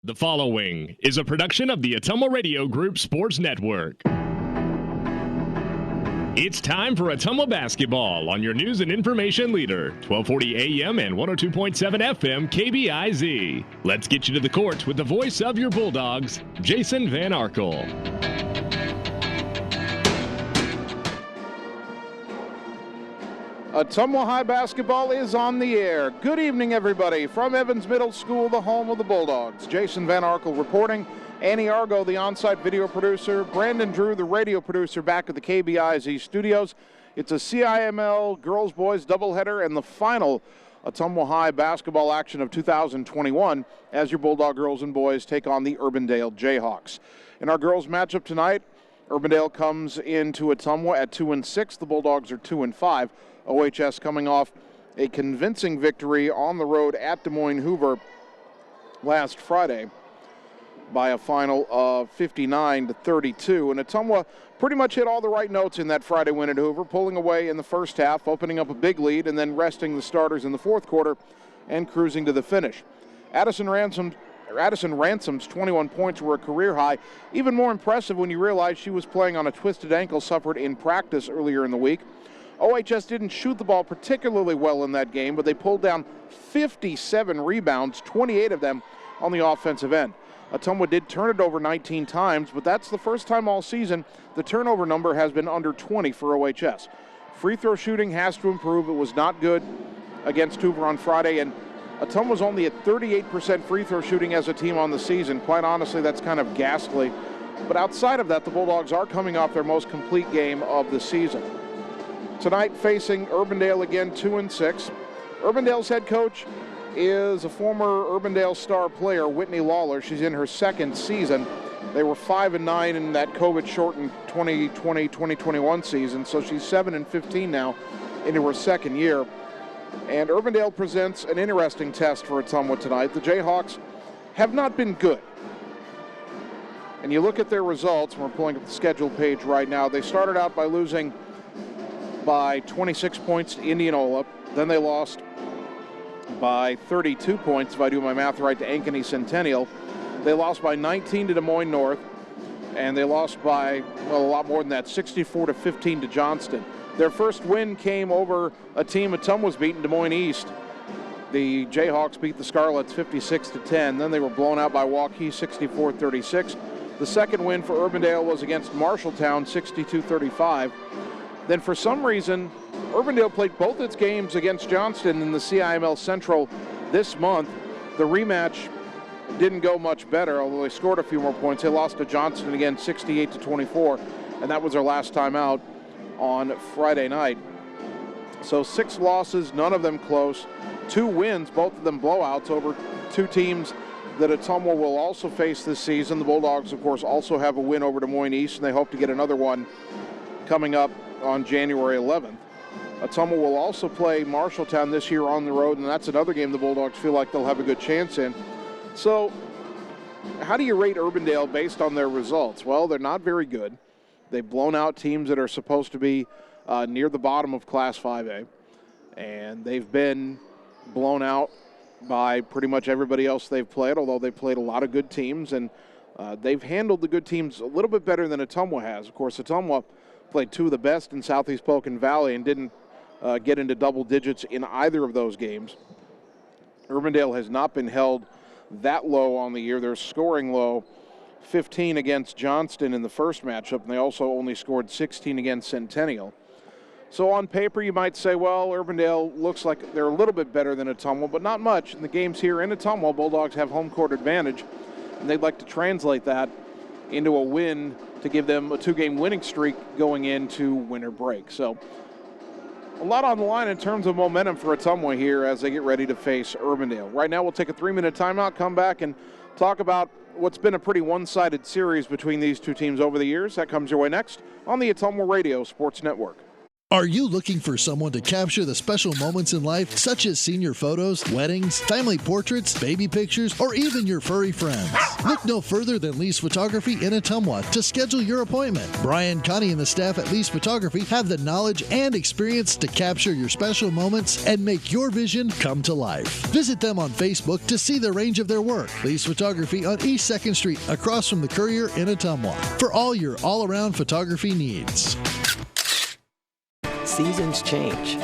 The following is a production of the Ottumwa Radio Group Sports Network. It's time for Ottumwa basketball on your news and information leader, 1240 AM and 102.7 FM KBIZ. Let's get you to the courts with the voice of your Bulldogs, Jason Van Arkel. Ottumwa High basketball is on the air. Good evening, everybody. From Evans Middle School, the home of the Bulldogs. Jason Van Arkel reporting. Annie Argo, the on-site video producer. Brandon Drew, the radio producer, back at the KBIZ studios. It's a CIML girls-boys doubleheader and the final Ottumwa High basketball action of 2021 as your Bulldog girls and boys take on the Urbandale Jayhawks. In our girls matchup tonight, Urbandale comes into Ottumwa at 2-6. The Bulldogs are 2-5. OHS coming off a convincing victory on the road at Des Moines Hoover last Friday by a final of 59-32. And Ottumwa pretty much hit all the right notes in that Friday win at Hoover, pulling away in the first half, opening up a big lead, and then resting the starters in the fourth quarter and cruising to the finish. Addison Ransom's 21 points were a career high. Even more impressive when you realize she was playing on a twisted ankle suffered in practice earlier in the week. OHS didn't shoot the ball particularly well in that game, but they pulled down 57 rebounds, 28 of them on the offensive end. Ottumwa did turn it over 19 times, but that's the first time all season the turnover number has been under 20 for OHS. Free throw shooting has to improve. It was not good against Hoover on Friday, and Ottumwa was only at 38% free throw shooting as a team on the season. Quite honestly, that's kind of ghastly. But outside of that, the Bulldogs are coming off their most complete game of the season. Tonight facing Urbandale again, 2-6. Urbandale's head coach is a former Urbandale star player, Whitney Lawler. She's in her second season. They were 5-9 in that COVID-shortened 2020-2021 season, so she's 7-15 now into her second year. And Urbandale presents an interesting test for Ottumwa tonight. The Jayhawks have not been good. And you look at their results, and we're pulling up the schedule page right now. They started out by losing by 26 points to Indianola. Then they lost by 32 points, if I do my math right, to Ankeny Centennial. They lost by 19 to Des Moines North, and they lost by, well, a lot more than that, 64-15 to Johnston. Their first win came over a team Ottumwa's beaten, Des Moines East. The Jayhawks beat the Scarlets 56-10. Then they were blown out by Waukee 64-36. The second win for Urbandale was against Marshalltown 62-35. Then for some reason, Urbandale played both its games against Johnston in the CIML Central this month. The rematch didn't go much better, although they scored a few more points. They lost to Johnston again 68-24, and that was their last time out on Friday night. So 6 losses, none of them close. 2 wins, both of them blowouts over 2 teams that Ottumwa will also face this season. The Bulldogs, of course, also have a win over Des Moines East, and they hope to get another one coming up on January 11th. Ottumwa will also play Marshalltown this year on the road, and that's another game the Bulldogs feel like they'll have a good chance in. So how do you rate Urbandale based on their results? Well, they're not very good. They've blown out teams that are supposed to be near the bottom of Class 5A, and they've been blown out by pretty much everybody else they've played, although they've played a lot of good teams, and they've handled the good teams a little bit better than Ottumwa has. Of course, Ottumwa played 2 of the best in Southeast Polk Valley and didn't get into double digits in either of those games. Urbandale has not been held that low on the year. They're scoring low, 15 against Johnston in the first matchup, and they also only scored 16 against Centennial. So on paper, you might say, well, Urbandale looks like they're a little bit better than Ottumwa, but not much. In the games here in Ottumwa, Bulldogs have home court advantage, and they'd like to translate that into a win to give them a 2-game winning streak going into winter break. So a lot on the line in terms of momentum for Ottumwa here as they get ready to face Urbandale. Right now we'll take a 3-minute timeout, come back and talk about what's been a pretty one-sided series between these 2 teams over the years. That comes your way next on the Ottumwa Radio Sports Network. Are you looking for someone to capture the special moments in life, such as senior photos, weddings, family portraits, baby pictures, or even your furry friends? Look no further than Lee's Photography in Ottumwa to schedule your appointment. Brian, Connie, and the staff at Lee's Photography have the knowledge and experience to capture your special moments and make your vision come to life. Visit them on Facebook to see the range of their work. Lee's Photography on East 2nd Street, across from the Courier in Ottumwa, for all your all-around photography needs. Seasons change.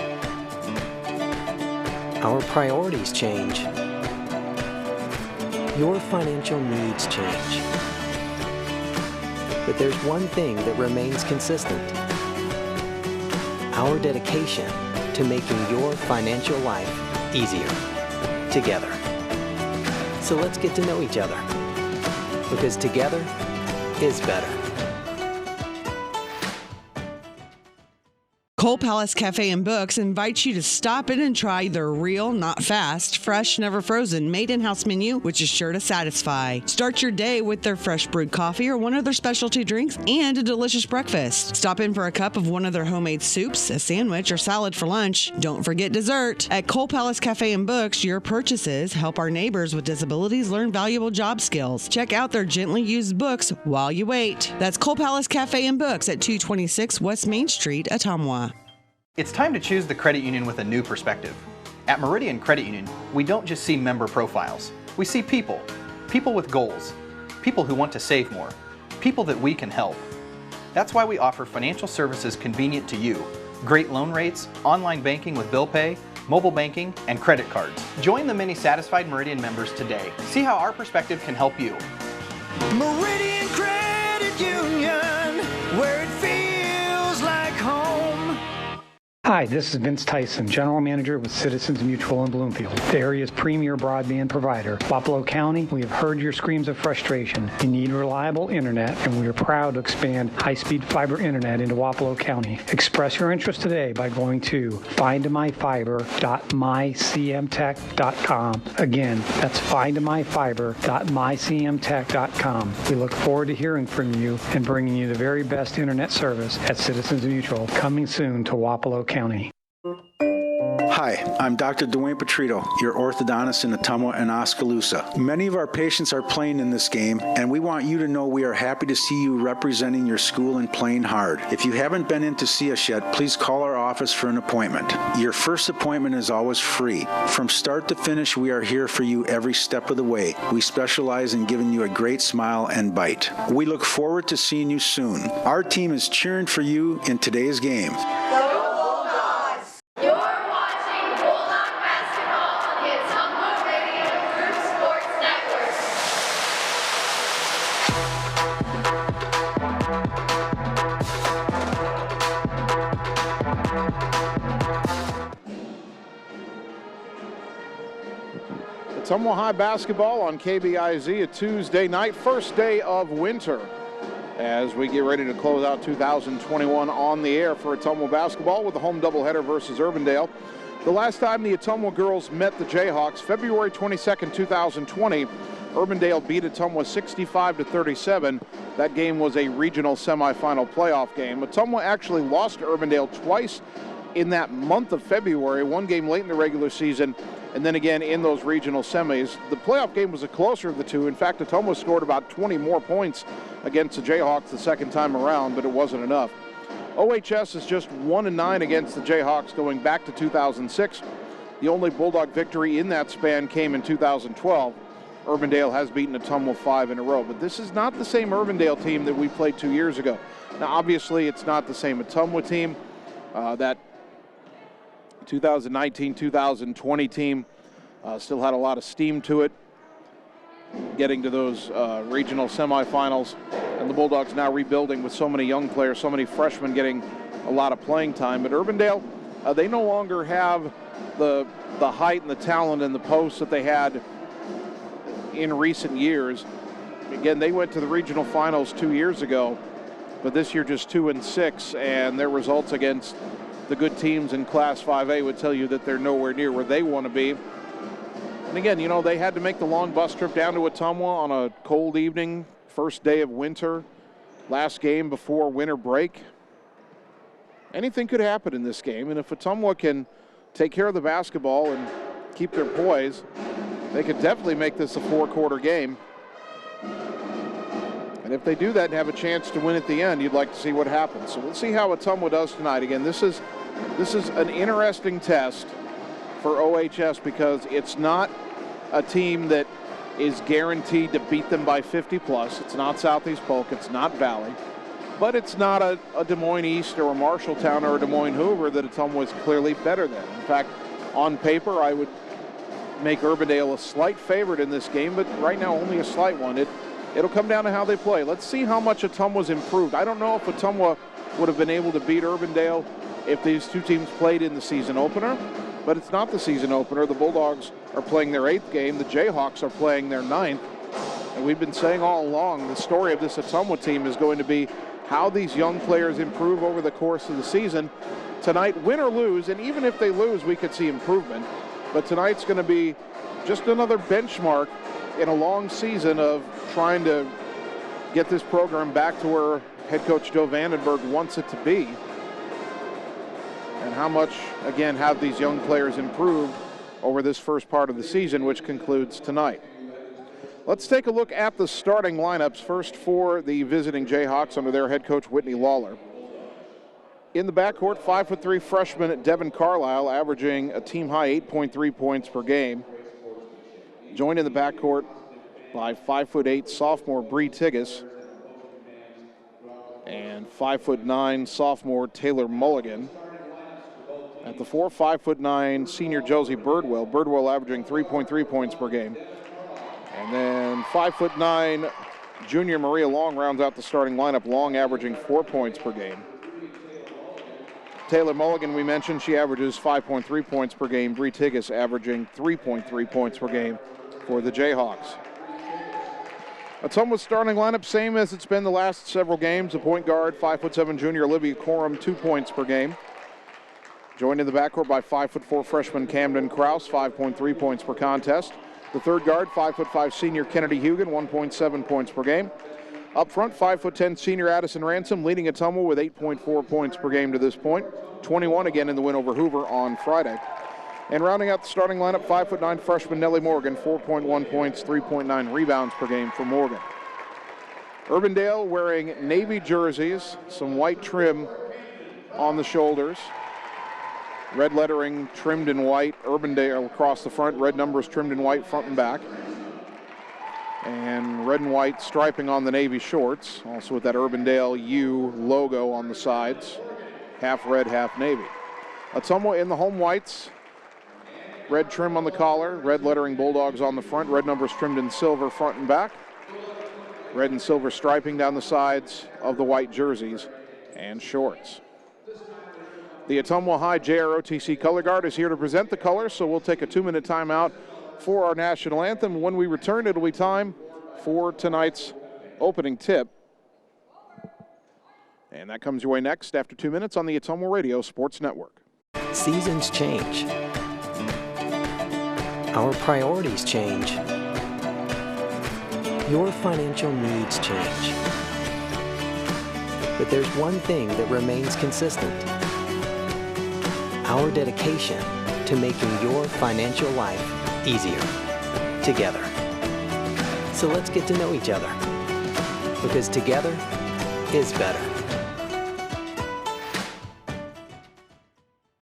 Our priorities change. Your financial needs change. But there's one thing that remains consistent: our dedication to making your financial life easier together. So let's get to know each other, because together is better. Cole Palace Cafe and Books invites you to stop in and try their real, not fast, fresh, never frozen, made-in-house menu, which is sure to satisfy. Start your day with their fresh brewed coffee or one of their specialty drinks and a delicious breakfast. Stop in for a cup of one of their homemade soups, a sandwich, or salad for lunch. Don't forget dessert. At Cole Palace Cafe and Books, your purchases help our neighbors with disabilities learn valuable job skills. Check out their gently used books while you wait. That's Cole Palace Cafe and Books at 226 West Main Street, Ottumwa. It's time to choose the credit union with a new perspective. At Meridian Credit Union, we don't just see member profiles. We see people. People with goals. People who want to save more. People that we can help. That's why we offer financial services convenient to you. Great loan rates, online banking with bill pay, mobile banking, and credit cards. Join the many satisfied Meridian members today. See how our perspective can help you. Meridian Credit Union, where it feels like home. Hi, this is Vince Tyson, General Manager with Citizens Mutual in Bloomfield, the area's premier broadband provider. Wapello County, we have heard your screams of frustration. You need reliable internet, and we are proud to expand high-speed fiber internet into Wapello County. Express your interest today by going to findmyfiber.mycmtech.com. Again, that's findmyfiber.mycmtech.com. We look forward to hearing from you and bringing you the very best internet service at Citizens Mutual, coming soon to Wapello County. Hi, I'm Dr. Dwayne Petrito, your orthodontist in Ottumwa and Oskaloosa. Many of our patients are playing in this game, and we want you to know we are happy to see you representing your school and playing hard. If you haven't been in to see us yet, please call our office for an appointment. Your first appointment is always free. From start to finish, we are here for you every step of the way. We specialize in giving you a great smile and bite. We look forward to seeing you soon. Our team is cheering for you in today's game. Ottumwa High basketball on KBIZ, a Tuesday night, first day of winter, as we get ready to close out 2021 on the air for Ottumwa basketball with the home doubleheader versus Urbandale. The last time the Ottumwa girls met the Jayhawks, February 22nd, 2020, Urbandale beat Ottumwa 65-37. That game was a regional semifinal playoff game. Ottumwa actually lost to Urbandale twice in that month of February, one game late in the regular season, and then again in those regional semis. The playoff game was the closer of the two. In fact, Ottumwa scored about 20 more points against the Jayhawks the second time around, but it wasn't enough. OHS is just 1-9 against the Jayhawks going back to 2006. The only Bulldog victory in that span came in 2012. Urbandale has beaten Ottumwa 5 in a row, but this is not the same Urbandale team that we played 2 years ago. Now, obviously, it's not the same Ottumwa team. That 2019-2020 team still had a lot of steam to it, getting to those regional semifinals, and the Bulldogs now rebuilding with so many young players, so many freshmen getting a lot of playing time. But Urbandale, they no longer have the height and the talent and the posts that they had in recent years. Again, they went to the regional finals 2 years ago, but this year just 2-6, and their results against the good teams in Class 5A would tell you that they're nowhere near where they want to be. And again, you know, they had to make the long bus trip down to Ottumwa on a cold evening, first day of winter, last game before winter break. anything could happen in this game. And if Ottumwa can take care of the basketball and keep their poise, they could definitely make this a 4-quarter game. And if they do that and have a chance to win at the end, you'd like to see what happens. So we'll see how Ottumwa does tonight. Again, this is an interesting test for OHS because it's not a team that is guaranteed to beat them by 50 plus. It's not Southeast Polk, it's not Valley, but it's not a Des Moines East or a Marshalltown or a Des Moines Hoover that Ottumwa is clearly better than. In fact, on paper, I would make Urbandale a slight favorite in this game, but right now only a slight one. It'll come down to how they play. Let's see how much Ottumwa's improved. I don't know if Ottumwa would have been able to beat Urbandale if these two teams played in the season opener, but it's not the season opener. The Bulldogs are playing their 8th game. The Jayhawks are playing their 9th. And we've been saying all along, the story of this Ottumwa team is going to be how these young players improve over the course of the season. Tonight, win or lose, and even if they lose, we could see improvement. But tonight's going to be just another benchmark in a long season of trying to get this program back to where head coach Joe Vandenberg wants it to be. And how much, again, have these young players improved over this first part of the season, which concludes tonight. Let's take a look at the starting lineups first for the visiting Jayhawks under their head coach Whitney Lawler. In the backcourt, 5'3" freshman Devin Carlisle, averaging a team-high 8.3 points per game. Joined in the backcourt by 5'8" sophomore Bree Tigas and 5'9" sophomore Taylor Mulligan. At the 4, 5'9" senior Josie Birdwell. Birdwell averaging 3.3 points per game. And then 5'9" junior Maria Long rounds out the starting lineup. Long averaging 4 points per game. Taylor Mulligan, we mentioned, she averages 5.3 points per game. Bree Tigas averaging 3.3 points per game for the Jayhawks. Ottumwa's starting lineup, same as it's been the last several games. A point guard, 5'7" junior Olivia Corum, 2 points per game. Joined in the backcourt by 5'4" freshman Camden Krause, 5.3 points per contest. The third guard, 5'5" senior Kennedy Hugan, 1.7 points per game. Up front, 5'10" senior Addison Ransom, leading Ottumwa with 8.4 points per game to this point. 21 again in the win over Hoover on Friday. And rounding out the starting lineup, 5'9" freshman Nellie Morgan, 4.1 points, 3.9 rebounds per game for Morgan. Urbandale wearing navy jerseys, some white trim on the shoulders. Red lettering trimmed in white, Urbandale across the front, red numbers trimmed in white front and back. And red and white striping on the navy shorts, also with that Urbandale U logo on the sides, half red, half navy. Ottumwa in the home whites, red trim on the collar, red lettering Bulldogs on the front, red numbers trimmed in silver front and back, red and silver striping down the sides of the white jerseys and shorts. The Ottumwa High JROTC color guard is here to present the colors, so we'll take a 2-minute timeout for our national anthem. When we return, it'll be time for tonight's opening tip. And that comes your way next after 2 minutes on the Ottumwa Radio Sports Network. Seasons change. Our priorities change. Your financial needs change. But there's one thing that remains consistent. Our dedication to making your financial life easier together. So let's get to know each other, because together is better.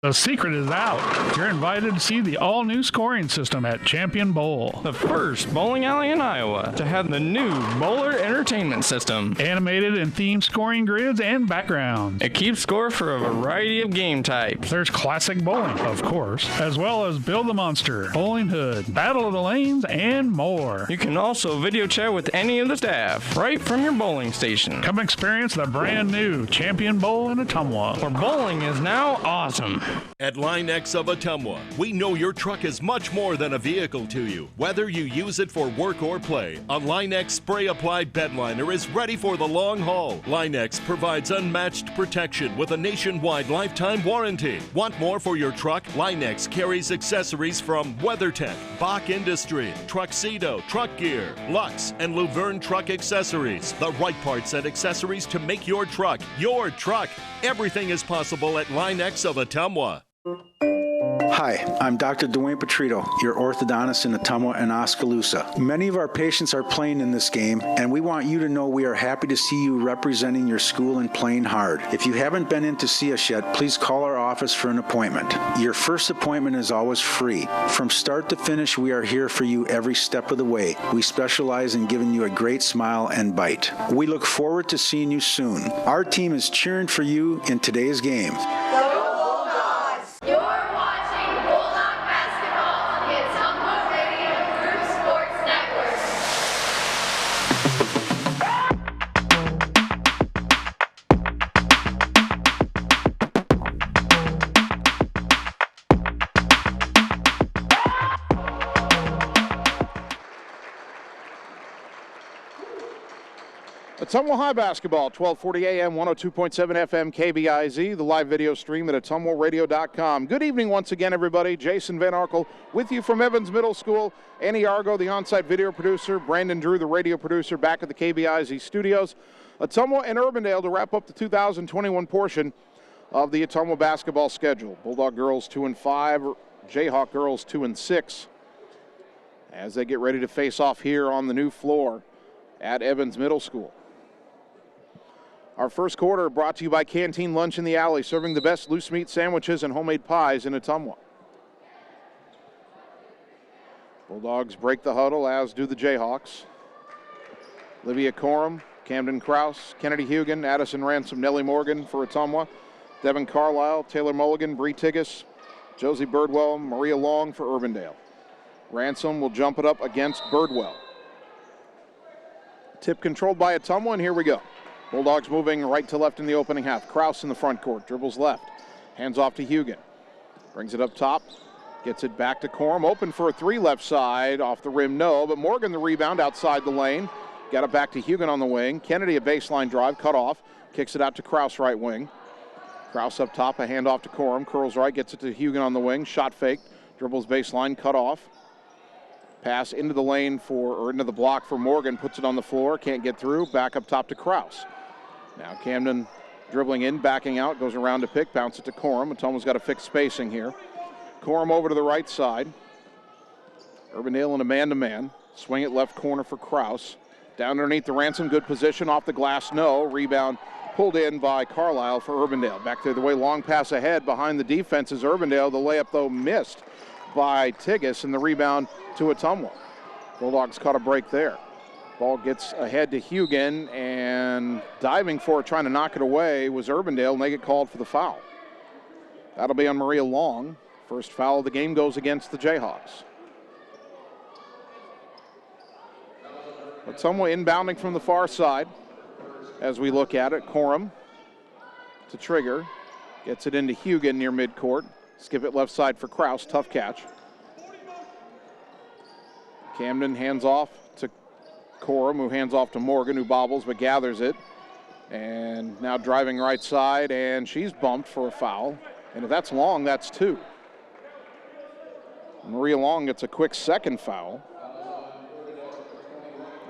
The secret is out. You're invited to see the all-new scoring system at Champion Bowl. The first bowling alley in Iowa to have the new Bowler Entertainment System. Animated and themed scoring grids and backgrounds. It keeps score for a variety of game types. There's classic bowling, of course, as well as Build the Monster, Bowling Hood, Battle of the Lanes, and more. You can also video chat with any of the staff right from your bowling station. Come experience the brand new Champion Bowl in Ottumwa, where bowling is now awesome. At Line X of Ottumwa, we know your truck is much more than a vehicle to you. Whether you use it for work or play, a Line X spray-applied bed liner is ready for the long haul. Line X provides unmatched protection with a nationwide lifetime warranty. Want more for your truck? Line X carries accessories from WeatherTech, Bach Industry, Truxedo, Truck Gear, Lux, and Luverne Truck Accessories. The right parts and accessories to make your truck your truck. Everything is possible at Line X of Ottumwa. Hi, I'm Dr. Dwayne Petrito, your orthodontist in Ottumwa and Oskaloosa. Many of our patients are playing in this game, and we want you to know we are happy to see you representing your school and playing hard. If you haven't been in to see us yet, please call our office for an appointment. Your first appointment is always free. From start to finish, we are here for you every step of the way. We specialize in giving you a great smile and bite. We look forward to seeing you soon. Our team is cheering for you in today's game. You're watching Bulldog basketball on the Ottumwa Radio Group Sports Network. Ottumwa High basketball, 1240 AM, 102.7 FM, KBIZ, the live video stream at ottumwaradio.com. Good evening once again, everybody. Jason Van Arkel with you from Evans Middle School. Annie Argo, the on-site video producer. Brandon Drew, the radio producer, back at the KBIZ studios. Ottumwa and Urbandale to wrap up the 2021 portion of the Ottumwa basketball schedule. Bulldog girls 2-5, Jayhawk girls 2-6 as they get ready to face off here on the new floor at Evans Middle School. Our first quarter brought to you by Canteen Lunch in the Alley, serving the best loose meat sandwiches and homemade pies in Ottumwa. Bulldogs break the huddle, as do the Jayhawks. Olivia Corum, Camden Krause, Kennedy Hugan, Addison Ransom, Nellie Morgan for Ottumwa, Devin Carlisle, Taylor Mulligan, Bree Tigas, Josie Birdwell, Maria Long for Urbandale. Ransom will jump it up against Birdwell. Tip controlled by Ottumwa, and here we go. Bulldogs moving right to left in the opening half. Krause in the front court, dribbles left, hands off to Hugan. Brings it up top, gets it back to Corum. Open for a three left side, off the rim, no, but Morgan the rebound outside the lane. Got it back to Hugan on the wing. Kennedy a baseline drive, cut off, kicks it out to Krause right wing. Krause up top, a handoff to Corum, curls right, gets it to Hugan on the wing, shot fake, dribbles baseline, cut off. Pass into the lane or into the block for Morgan, puts it on the floor, can't get through, back up top to Krause. Now Camden dribbling in, backing out, goes around to pick, bounce it to Corum. Ottumwa's got to fix spacing here. Corum over to the right side. Urbandale in a man-to-man. Swing it left corner for Krause. Down underneath the Ransom, good position, off the glass, no. Rebound pulled in by Carlisle for Urbandale. Back the other way, long pass ahead, behind the defense is Urbandale. The layup, though, missed by Tigas, and the rebound to Ottumwa. Bulldogs caught a break there. Ball gets ahead to Hugan, and diving for it, trying to knock it away, was Urbandale, and they get called for the foul. That'll be on Maria Long. First foul of the game goes against the Jayhawks. Ottumwa inbounding from the far side as we look at it. Corum to trigger. Gets it into Hugan near midcourt. Skip it left side for Krause. Tough catch. Camden hands off to Corum, who hands off to Morgan, who bobbles but gathers it. And now driving right side, and she's bumped for a foul. And if that's Long, that's two. Maria Long gets a quick second foul.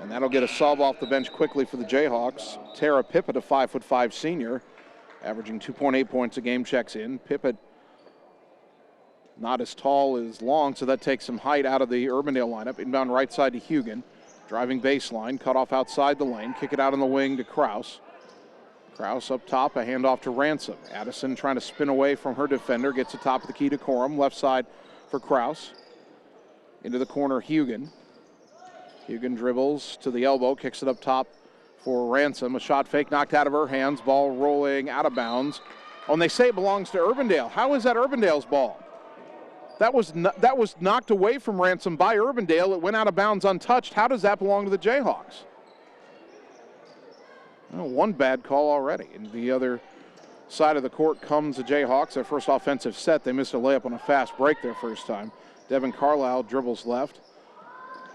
And that'll get a sub off the bench quickly for the Jayhawks. Tara Pippett, a 5'5" senior, averaging 2.8 points a game, checks in. Pippett not as tall as Long, so that takes some height out of the Urbandale lineup. Inbound right side to Hugan. Driving baseline, cut off outside the lane. Kick it out on the wing to Krause. Krause up top, a handoff to Ransom. Addison trying to spin away from her defender. Gets the top of the key to Corum. Left side for Krause. Into the corner, Hugan. Hugan dribbles to the elbow, kicks it up top for Ransom. A shot fake knocked out of her hands. Ball rolling out of bounds. Oh, and they say it belongs to Urbandale. How is that Urbandale's ball? That was knocked away from Ransom by Urbandale. It went out of bounds untouched. How does that belong to the Jayhawks? Well, one bad call already. And the other side of the court comes the Jayhawks. Their first offensive set. They missed a layup on a fast break their first time. Devin Carlisle dribbles left.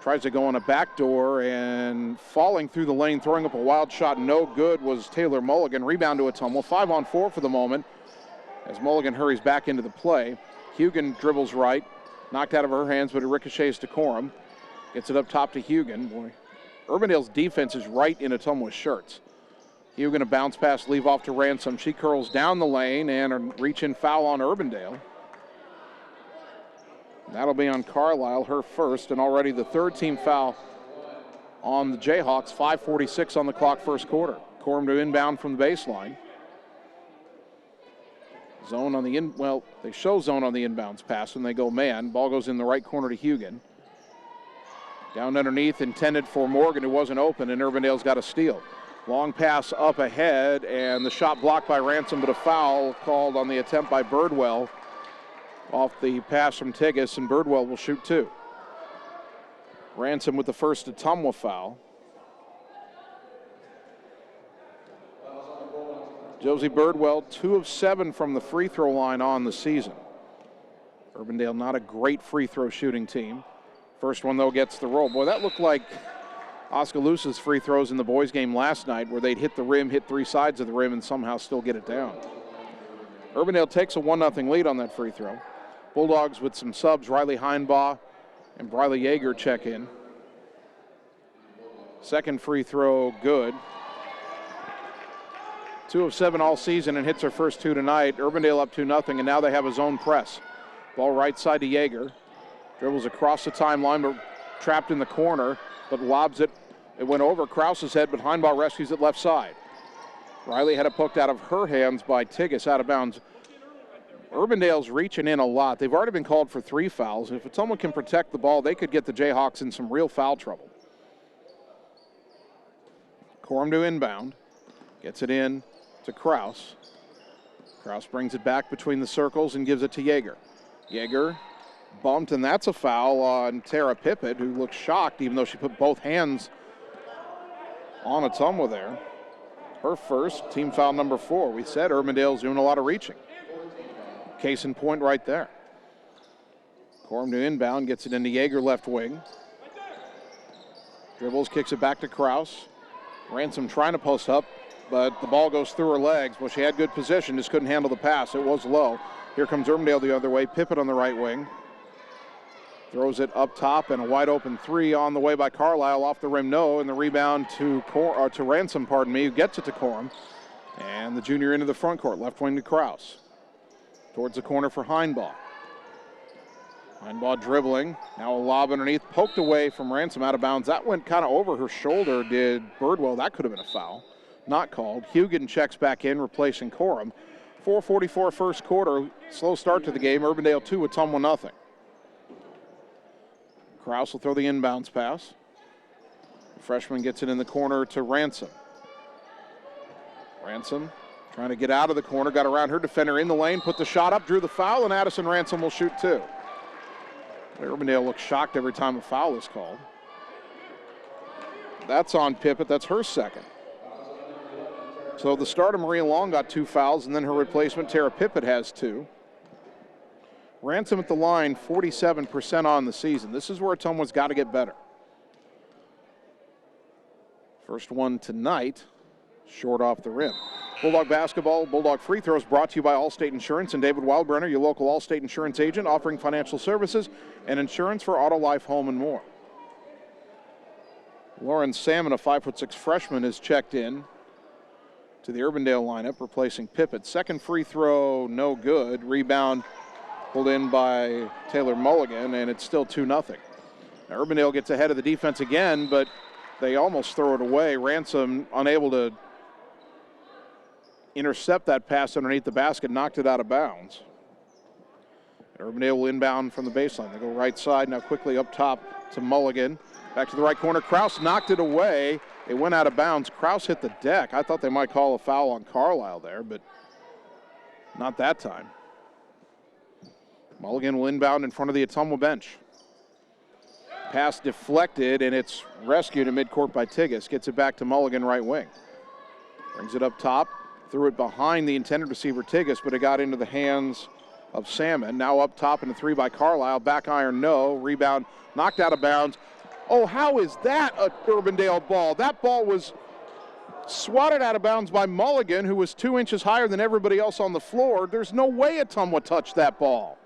Tries to go on a backdoor and falling through the lane, throwing up a wild shot. No good was Taylor Mulligan. Rebound to Ottumwa. 5-on-4 for the moment as Mulligan hurries back into the play. Hugan dribbles right. Knocked out of her hands, but it ricochets to Corum. Gets it up top to Hugan. Boy, Urbandale's defense is right in Ottumwa's shirts. Hugan a bounce pass, leave off to Ransom. She curls down the lane and a reach-in foul on Urbandale. That'll be on Carlisle, her first, and already the third team foul on the Jayhawks. 5:46 on the clock, first quarter. Corum to inbound from the baseline. Zone on the they show zone on the inbounds pass when they go man. Ball goes in the right corner to Hugan. Down underneath, intended for Morgan, who wasn't open, and Urbandale's got a steal. Long pass up ahead, and the shot blocked by Ransom, but a foul called on the attempt by Birdwell off the pass from Tigges, and Birdwell will shoot two. Ransom with the first Ottumwa foul. Josie Birdwell, 2 of 7 from the free throw line on the season. Urbandale not a great free throw shooting team. First one, though, gets the roll. Boy, that looked like Oskaloosa's free throws in the boys' game last night where they'd hit the rim, hit 3 sides of the rim, and somehow still get it down. Urbandale takes a 1-0 lead on that free throw. Bulldogs with some subs, Riley Heinbaugh and Briley Yeager check in. Second free throw, good. 2 of 7 all season and hits her first 2 tonight. Urbandale up 2-0, and now they have a zone press. Ball right side to Yeager. Dribbles across the timeline, but trapped in the corner, but lobs it. It went over Krause's head, but Heinbaugh rescues it left side. Riley had it poked out of her hands by Tigges, out of bounds. Urbandale's reaching in a lot. They've already been called for 3 fouls. If someone can protect the ball, they could get the Jayhawks in some real foul trouble. Corum to inbound. Gets it in to Krause. Krause brings it back between the circles and gives it to Yeager. Yeager bumped, and that's a foul on Tara Pippett, who looks shocked even though she put both hands on Ottumwa there. Her first, team foul number 4. We said Urbandale's doing a lot of reaching. Case in point right there. Corum to inbound, gets it into Yeager left wing. Dribbles, kicks it back to Krause. Ransom trying to post up, but the ball goes through her legs. Well, she had good position, just couldn't handle the pass. It was low. Here comes Urbandale the other way. Pippett on the right wing. Throws it up top, and a wide open 3 on the way by Carlisle. Off the rim, no, and the rebound to Ransom, who gets it to Corum. And the junior into the front court, left wing to Krause. Towards the corner for Heinbaugh. Heinbaugh dribbling. Now a lob underneath, poked away from Ransom, out of bounds. That went kind of over her shoulder, did Birdwell. That could have been a foul. Not called. Hugan checks back in, replacing Corum. 4:44 first quarter. Slow start to the game. Urbandale 2, Ottumwa 0. Krause will throw the inbounds pass. The freshman gets it in the corner to Ransom. Ransom trying to get out of the corner, got around her defender in the lane, put the shot up, drew the foul, and Addison Ransom will shoot 2. Urbandale looks shocked every time a foul is called. That's on Pippett. That's her second. So the starter, Maria Long, got 2 fouls, and then her replacement, Tara Pippett, has 2. Ransom at the line, 47% on the season. This is where Ottumwa's got to get better. First one tonight, short off the rim. Bulldog basketball, Bulldog free throws brought to you by Allstate Insurance and David Wildbrenner, your local Allstate Insurance agent, offering financial services and insurance for auto, life, home, and more. Lauren Salmon, a 5'6" freshman, is checked in to the Urbandale lineup, replacing Pippett. Second free throw, no good. Rebound pulled in by Taylor Mulligan, and it's still 2-0. Now Urbandale gets ahead of the defense again, but they almost throw it away. Ransom unable to intercept that pass underneath the basket, knocked it out of bounds. Urbandale will inbound from the baseline. They go right side, now quickly up top to Mulligan. Back to the right corner. Krause knocked it away. It went out of bounds. Krause hit the deck. I thought they might call a foul on Carlisle there, but not that time. Mulligan will inbound in front of the Ottumwa bench. Pass deflected, and it's rescued in midcourt by Tigges. Gets it back to Mulligan, right wing. Brings it up top. Threw it behind the intended receiver, Tigas, but it got into the hands of Salmon. Now up top in the 3 by Carlisle. Back iron, no. Rebound knocked out of bounds. Oh, how is that a Urbandale ball? That ball was swatted out of bounds by Mulligan, who was 2 inches higher than everybody else on the floor. There's no way Ottumwa touched that ball.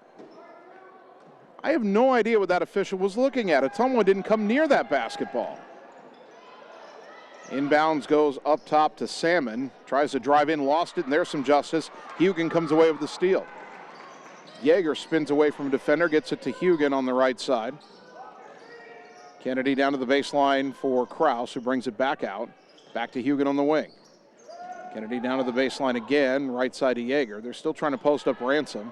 I have no idea what that official was looking at. Ottumwa didn't come near that basketball. Inbounds goes up top to Salmon. Tries to drive in, lost it, and there's some justice. Hugan comes away with the steal. Yeager spins away from a defender, gets it to Hugan on the right side. Kennedy down to the baseline for Kraus, who brings it back out. Back to Hugan on the wing. Kennedy down to the baseline again, right side to Yeager. They're still trying to post up Ransom.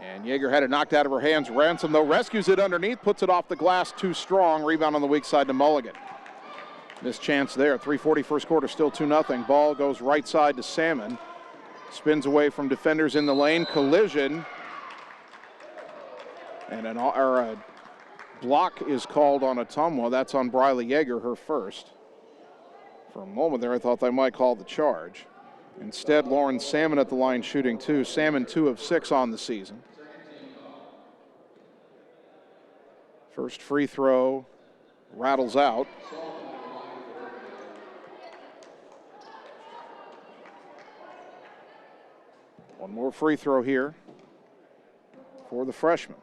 And Yeager had it knocked out of her hands. Ransom, though, rescues it underneath, puts it off the glass too strong. Rebound on the weak side to Mulligan. Missed chance there. 3:40 first quarter, still 2-0. Ball goes right side to Salmon. Spins away from defenders in the lane. Collision. And a block is called on Ottumwa. That's on Briley Yeager, her first. For a moment there, I thought they might call the charge. Instead, Lauren Salmon at the line shooting 2. Salmon 2 of 6 on the season. First free throw rattles out. One more free throw here for the freshman.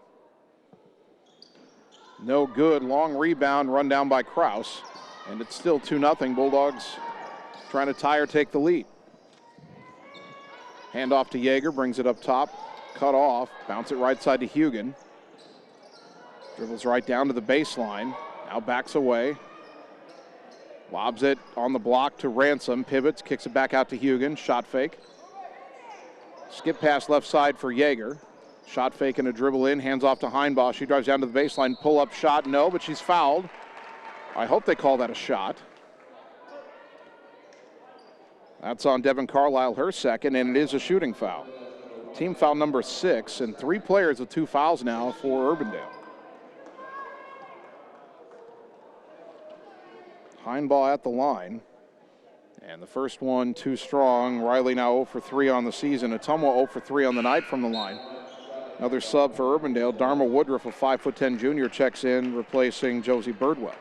No good. Long rebound run down by Kraus. And it's still 2-0. Bulldogs trying to tie or take the lead. Hand off to Yeager, brings it up top. Cut off. Bounce it right side to Hugan. Dribbles right down to the baseline. Now backs away. Lobs it on the block to Ransom. Pivots, kicks it back out to Hugan. Shot fake. Skip pass left side for Yeager. Shot fake and a dribble in. Hands off to Heinbaugh. She drives down to the baseline. Pull up shot. No, but she's fouled. I hope they call that a shot. That's on Devin Carlisle, her second, and it is a shooting foul. Team foul number 6, and 3 players with 2 fouls now for Urbandale. Heinbaugh at the line. And the first one too strong. Riley now 0 for 3 on the season. Ottumwa 0 for 3 on the night from the line. Another sub for Urbandale. Dharma Woodruff, a 5'10" junior, checks in, replacing Josie Birdwell.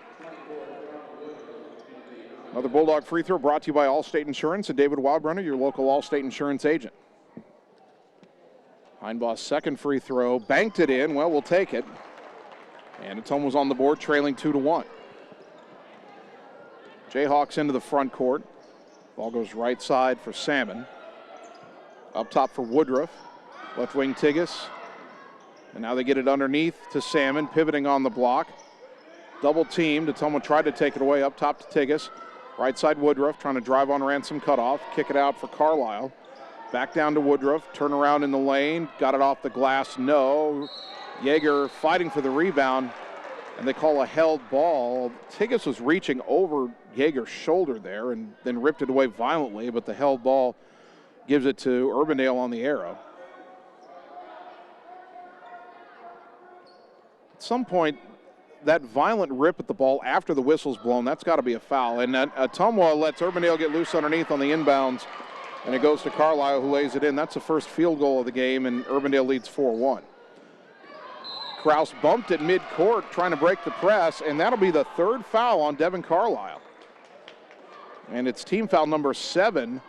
Another Bulldog free throw brought to you by Allstate Insurance and David Wildrunner, your local Allstate Insurance agent. Heinbaugh's second free throw, banked it in. Well, we'll take it. And Ottumwa's on the board, trailing 2-1. Jayhawks into the front court. Ball goes right side for Salmon. Up top for Woodruff. Left wing Tigas. And now they get it underneath to Salmon, pivoting on the block. Double teamed. Ottumwa tried to take it away. Up top to Tigas. Right side Woodruff trying to drive on Ransom, cutoff. Kick it out for Carlisle. Back down to Woodruff. Turn around in the lane. Got it off the glass. No. Yeager fighting for the rebound. And they call a held ball. Tigas was reaching over Yeager's shoulder there and then ripped it away violently, but the held ball gives it to Urbandale on the arrow. At some point, that violent rip at the ball after the whistle's blown, that's got to be a foul. And Ottumwa lets Urbandale get loose underneath on the inbounds, and it goes to Carlisle, who lays it in. That's the first field goal of the game, and Urbandale leads 4-1. Kraus bumped at midcourt trying to break the press, and that'll be the third foul on Devin Carlisle. And it's team foul number 7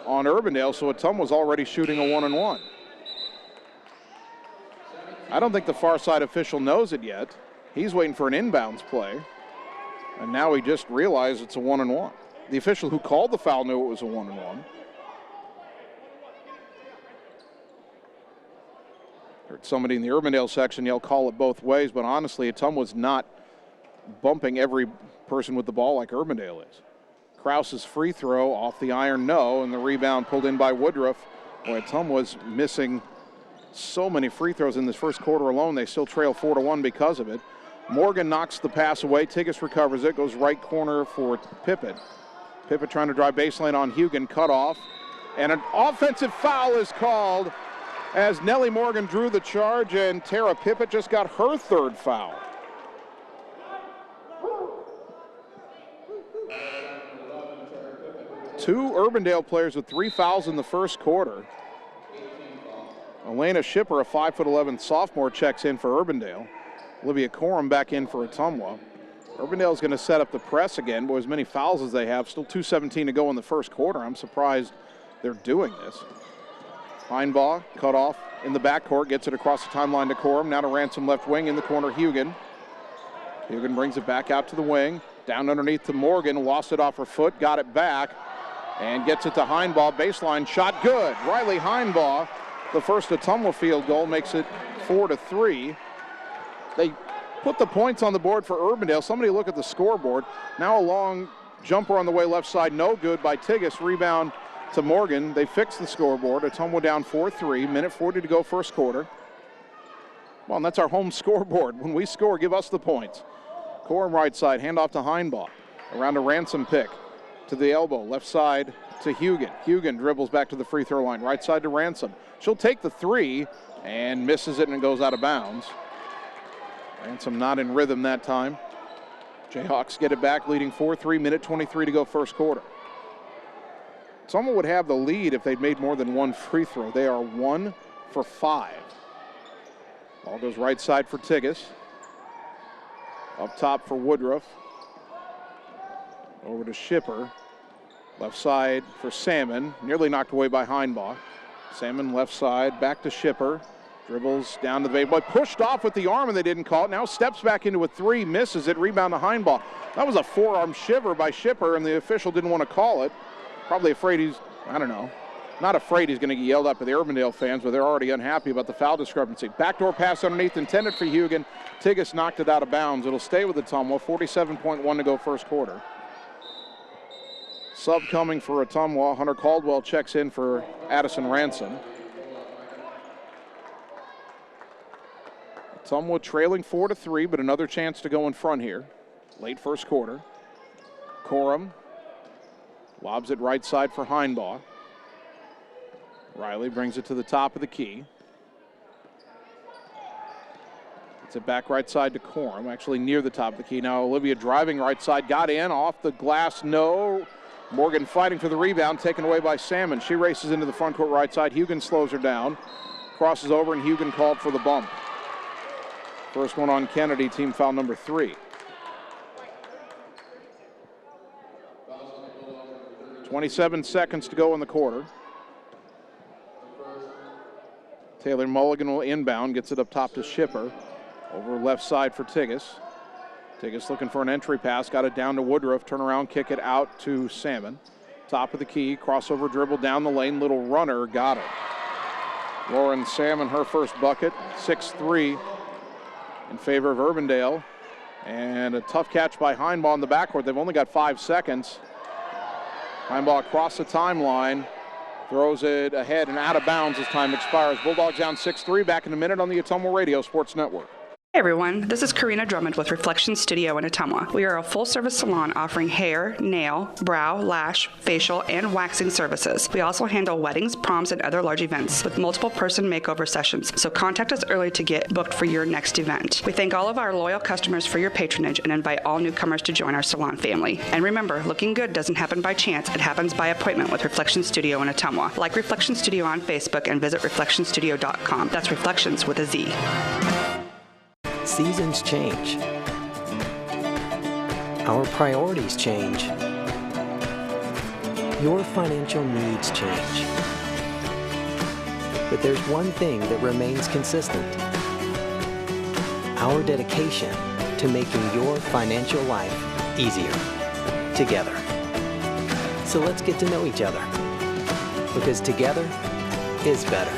on Urbandale, so Ottumwa's already shooting a 1-and-1. I don't think the far side official knows it yet. He's waiting for an inbounds play, and now he just realized it's a 1-and-1. The official who called the foul knew it was a 1-and-1. Heard somebody in the Urbandale section yell, call it both ways, but honestly, Ottumwa's not bumping every person with the ball like Urbandale is. Krause's free throw off the iron, no, and the rebound pulled in by Woodruff. Boy, Ottumwa's missing so many free throws in this first quarter alone. They still trail 4-1 because of it. Morgan knocks the pass away. Tigas recovers it, goes right corner for Pippett. Pippett trying to drive baseline on Hugan, cut off, and an offensive foul is called as Nellie Morgan drew the charge, and Tara Pippett just got her third foul. 2 Urbandale players with 3 fouls in the first quarter. Elena Shipper, a 5'11" sophomore, checks in for Urbandale. Olivia Coram back in for Ottumwa. Urbandale's going to set up the press again, but as many fouls as they have, still 2:17 to go in the first quarter. I'm surprised they're doing this. Heinbaugh cut off in the backcourt, gets it across the timeline to Coram. Now to Ransom left wing in the corner, Hugan. Hugan brings it back out to the wing. Down underneath to Morgan, lost it off her foot, got it back, and gets it to Heinbaugh. Baseline shot, good. Riley Heinbaugh, the first Ottumwa field goal, makes it 4-3. They put the points on the board for Urbandale. Somebody look at the scoreboard. Now a long jumper on the way left side, no good by Tigas. Rebound to Morgan. They fixed the scoreboard. Ottumwa down 4-3. Minute 40 to go first quarter. Well, and that's our home scoreboard. When we score, give us the points. Coram right side, handoff to Heinbaugh. Around a Ransom pick to the elbow. Left side to Hugan. Hugan dribbles back to the free throw line. Right side to Ransom. She'll take the 3 and misses it and it goes out of bounds. Ransom not in rhythm that time. Jayhawks get it back, leading 4-3, minute 23 to go first quarter. Someone would have the lead if they'd made more than one free throw. They are 1 for 5. Ball goes right side for Tigas. Up top for Woodruff. Over to Shipper. Left side for Salmon. Nearly knocked away by Heinbaugh. Salmon left side, back to Shipper. Dribbles down to the boy, pushed off with the arm and they didn't call it. Now steps back into a 3, misses it, rebound to Heinbaugh. That was a forearm shiver by Shipper and the official didn't want to call it. Probably afraid he's, I don't know, not afraid he's going to get yelled at by the Urbandale fans, but they're already unhappy about the foul discrepancy. Backdoor pass underneath, intended for Hugan. Tigas knocked it out of bounds. It'll stay with Ottumwa, 47.1 to go first quarter. Sub coming for Ottumwa. Hunter Caldwell checks in for Addison Ransom. Ottumwa trailing 4-3, but another chance to go in front here. Late first quarter. Coram lobs it right side for Heinbaugh. Riley brings it to the top of the key. It's it back right side to Coram, actually near the top of the key. Now Olivia driving right side, got in, off the glass, no. Morgan fighting for the rebound, taken away by Salmon. She races into the front court right side. Hugan slows her down, crosses over, and Hugan called for the bump. First one on Kennedy, team foul number 3. 27 seconds to go in the quarter. Taylor Mulligan will inbound, gets it up top to Shipper. Over left side for Tigas. Tigas looking for an entry pass, got it down to Woodruff, turn around, kick it out to Salmon. Top of the key, crossover dribble down the lane, little runner, got it. Lauren Salmon, her first bucket, 6-3 in favor of Urbandale. And a tough catch by Heinbaugh in the backcourt. They've only got 5 seconds. Heinbaugh across the timeline, throws it ahead and out of bounds as time expires. Bulldogs down 6-3, back in a minute on the Ottumwa Radio Sports Network. Hey everyone, this is Karina Drummond with Reflection Studio in Ottumwa. We are a full-service salon offering hair, nail, brow, lash, facial, and waxing services. We also handle weddings, proms, and other large events with multiple person makeover sessions, so contact us early to get booked for your next event. We thank all of our loyal customers for your patronage and invite all newcomers to join our salon family. And remember, looking good doesn't happen by chance, it happens by appointment with Reflection Studio in Ottumwa. Like Reflection Studio on Facebook and visit reflectionstudio.com. That's Reflections with a Z. Seasons change. Our priorities change. Your financial needs change. But there's one thing that remains consistent. Our dedication to making your financial life easier together. So let's get to know each other, because together is better.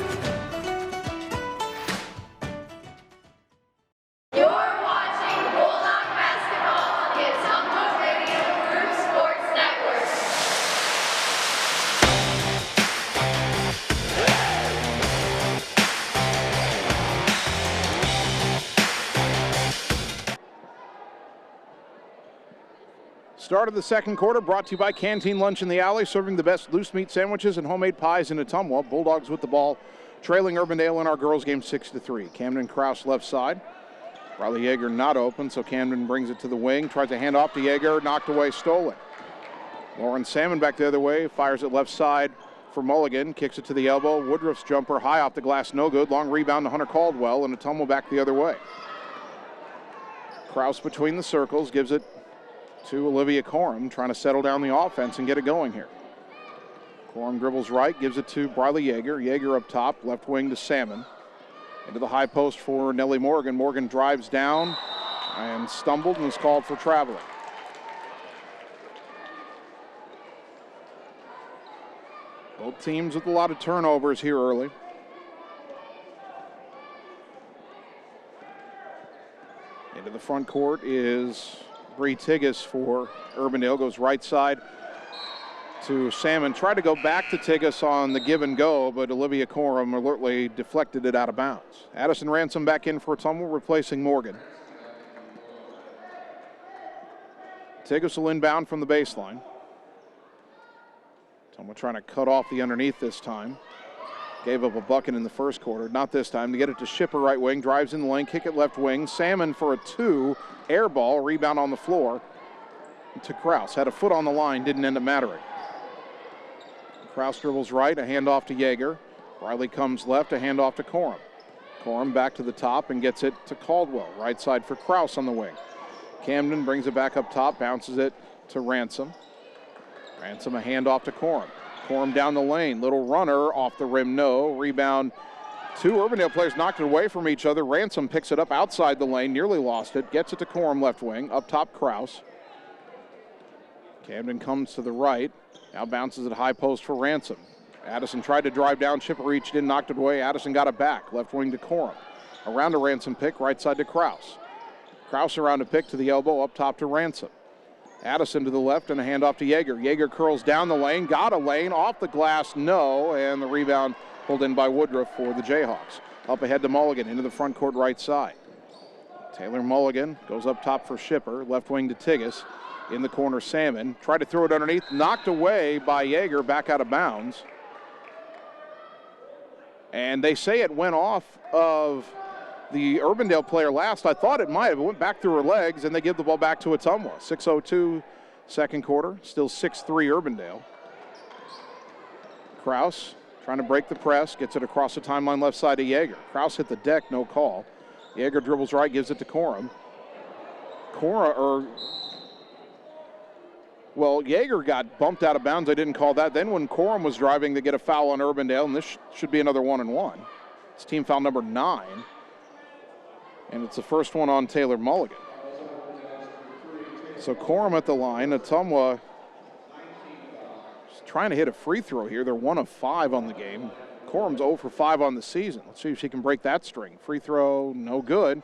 Start of the second quarter brought to you by Canteen Lunch in the Alley, serving the best loose meat sandwiches and homemade pies in Ottumwa. Bulldogs with the ball, trailing Urbandale in our girls game 6-3. Camden Kraus left side. Riley Yeager not open, so Camden brings it to the wing, tries to hand off to Yeager, knocked away, stolen. Lauren Salmon back the other way, fires it left side for Mulligan, kicks it to the elbow. Woodruff's jumper high off the glass, no good. Long rebound to Hunter Caldwell, and Ottumwa back the other way. Kraus between the circles, gives it to Olivia Corum, trying to settle down the offense and get it going here. Corum dribbles right, gives it to Briley Yeager. Yeager up top, left wing to Salmon. Into the high post for Nellie Morgan. Morgan drives down and stumbled and was called for traveling. Both teams with a lot of turnovers here early. Into the front court is Bree Tigges for Urbandale. Goes right side to Salmon. Tried to go back to Tigges on the give and go, but Olivia Corum alertly deflected it out of bounds. Addison Ransom back in for Ottumwa, replacing Morgan. Tigges will inbound from the baseline. Ottumwa trying to cut off the underneath this time. Gave up a bucket in the first quarter. Not this time. To get it to Shipper, right wing. Drives in the lane. Kick it left wing. Salmon for a 2. Air ball. Rebound on the floor to Kraus. Had a foot on the line. Didn't end up mattering. Kraus dribbles right. A handoff to Yeager. Riley comes left. A handoff to Corum. Corum back to the top and gets it to Caldwell. Right side for Kraus on the wing. Camden brings it back up top. Bounces it to Ransom. Ransom a handoff to Corum. Corum down the lane. Little runner off the rim, no. Rebound. 2 Urbandale players knocked it away from each other. Ransom picks it up outside the lane. Nearly lost it. Gets it to Corum left wing. Up top, Kraus. Camden comes to the right. Now bounces at high post for Ransom. Addison tried to drive down. Shipper reached in, knocked it away. Addison got it back. Left wing to Corum. Around a Ransom pick. Right side to Kraus. Kraus around a pick to the elbow. Up top to Ransom. Addison to the left and a handoff to Yeager. Yeager curls down the lane, got a lane, off the glass, no, and the rebound pulled in by Woodruff for the Jayhawks. Up ahead to Mulligan, into the front court right side. Taylor Mulligan goes up top for Shipper, left wing to Tigges. In the corner, Salmon. Tried to throw it underneath, knocked away by Yeager, back out of bounds. And they say it went off of the Urbandale player last. I thought it might have. It went back through her legs, and they give the ball back to Ottumwa. 6:02 second quarter. Still 6-3 Urbandale. Kraus trying to break the press. Gets it across the timeline left side to Yeager. Kraus hit the deck, no call. Yeager dribbles right, gives it to Corum. Yeager got bumped out of bounds. I didn't call that. Then when Corum was driving, they get a foul on Urbandale, and this should be another 1-and-1. It's team foul number 9. And it's the first one on Taylor Mulligan. So Corum at the line. Ottumwa trying to hit a free throw here. They're 1 of 5 on the game. Corum's 0 for 5 on the season. Let's see if she can break that string. Free throw, no good.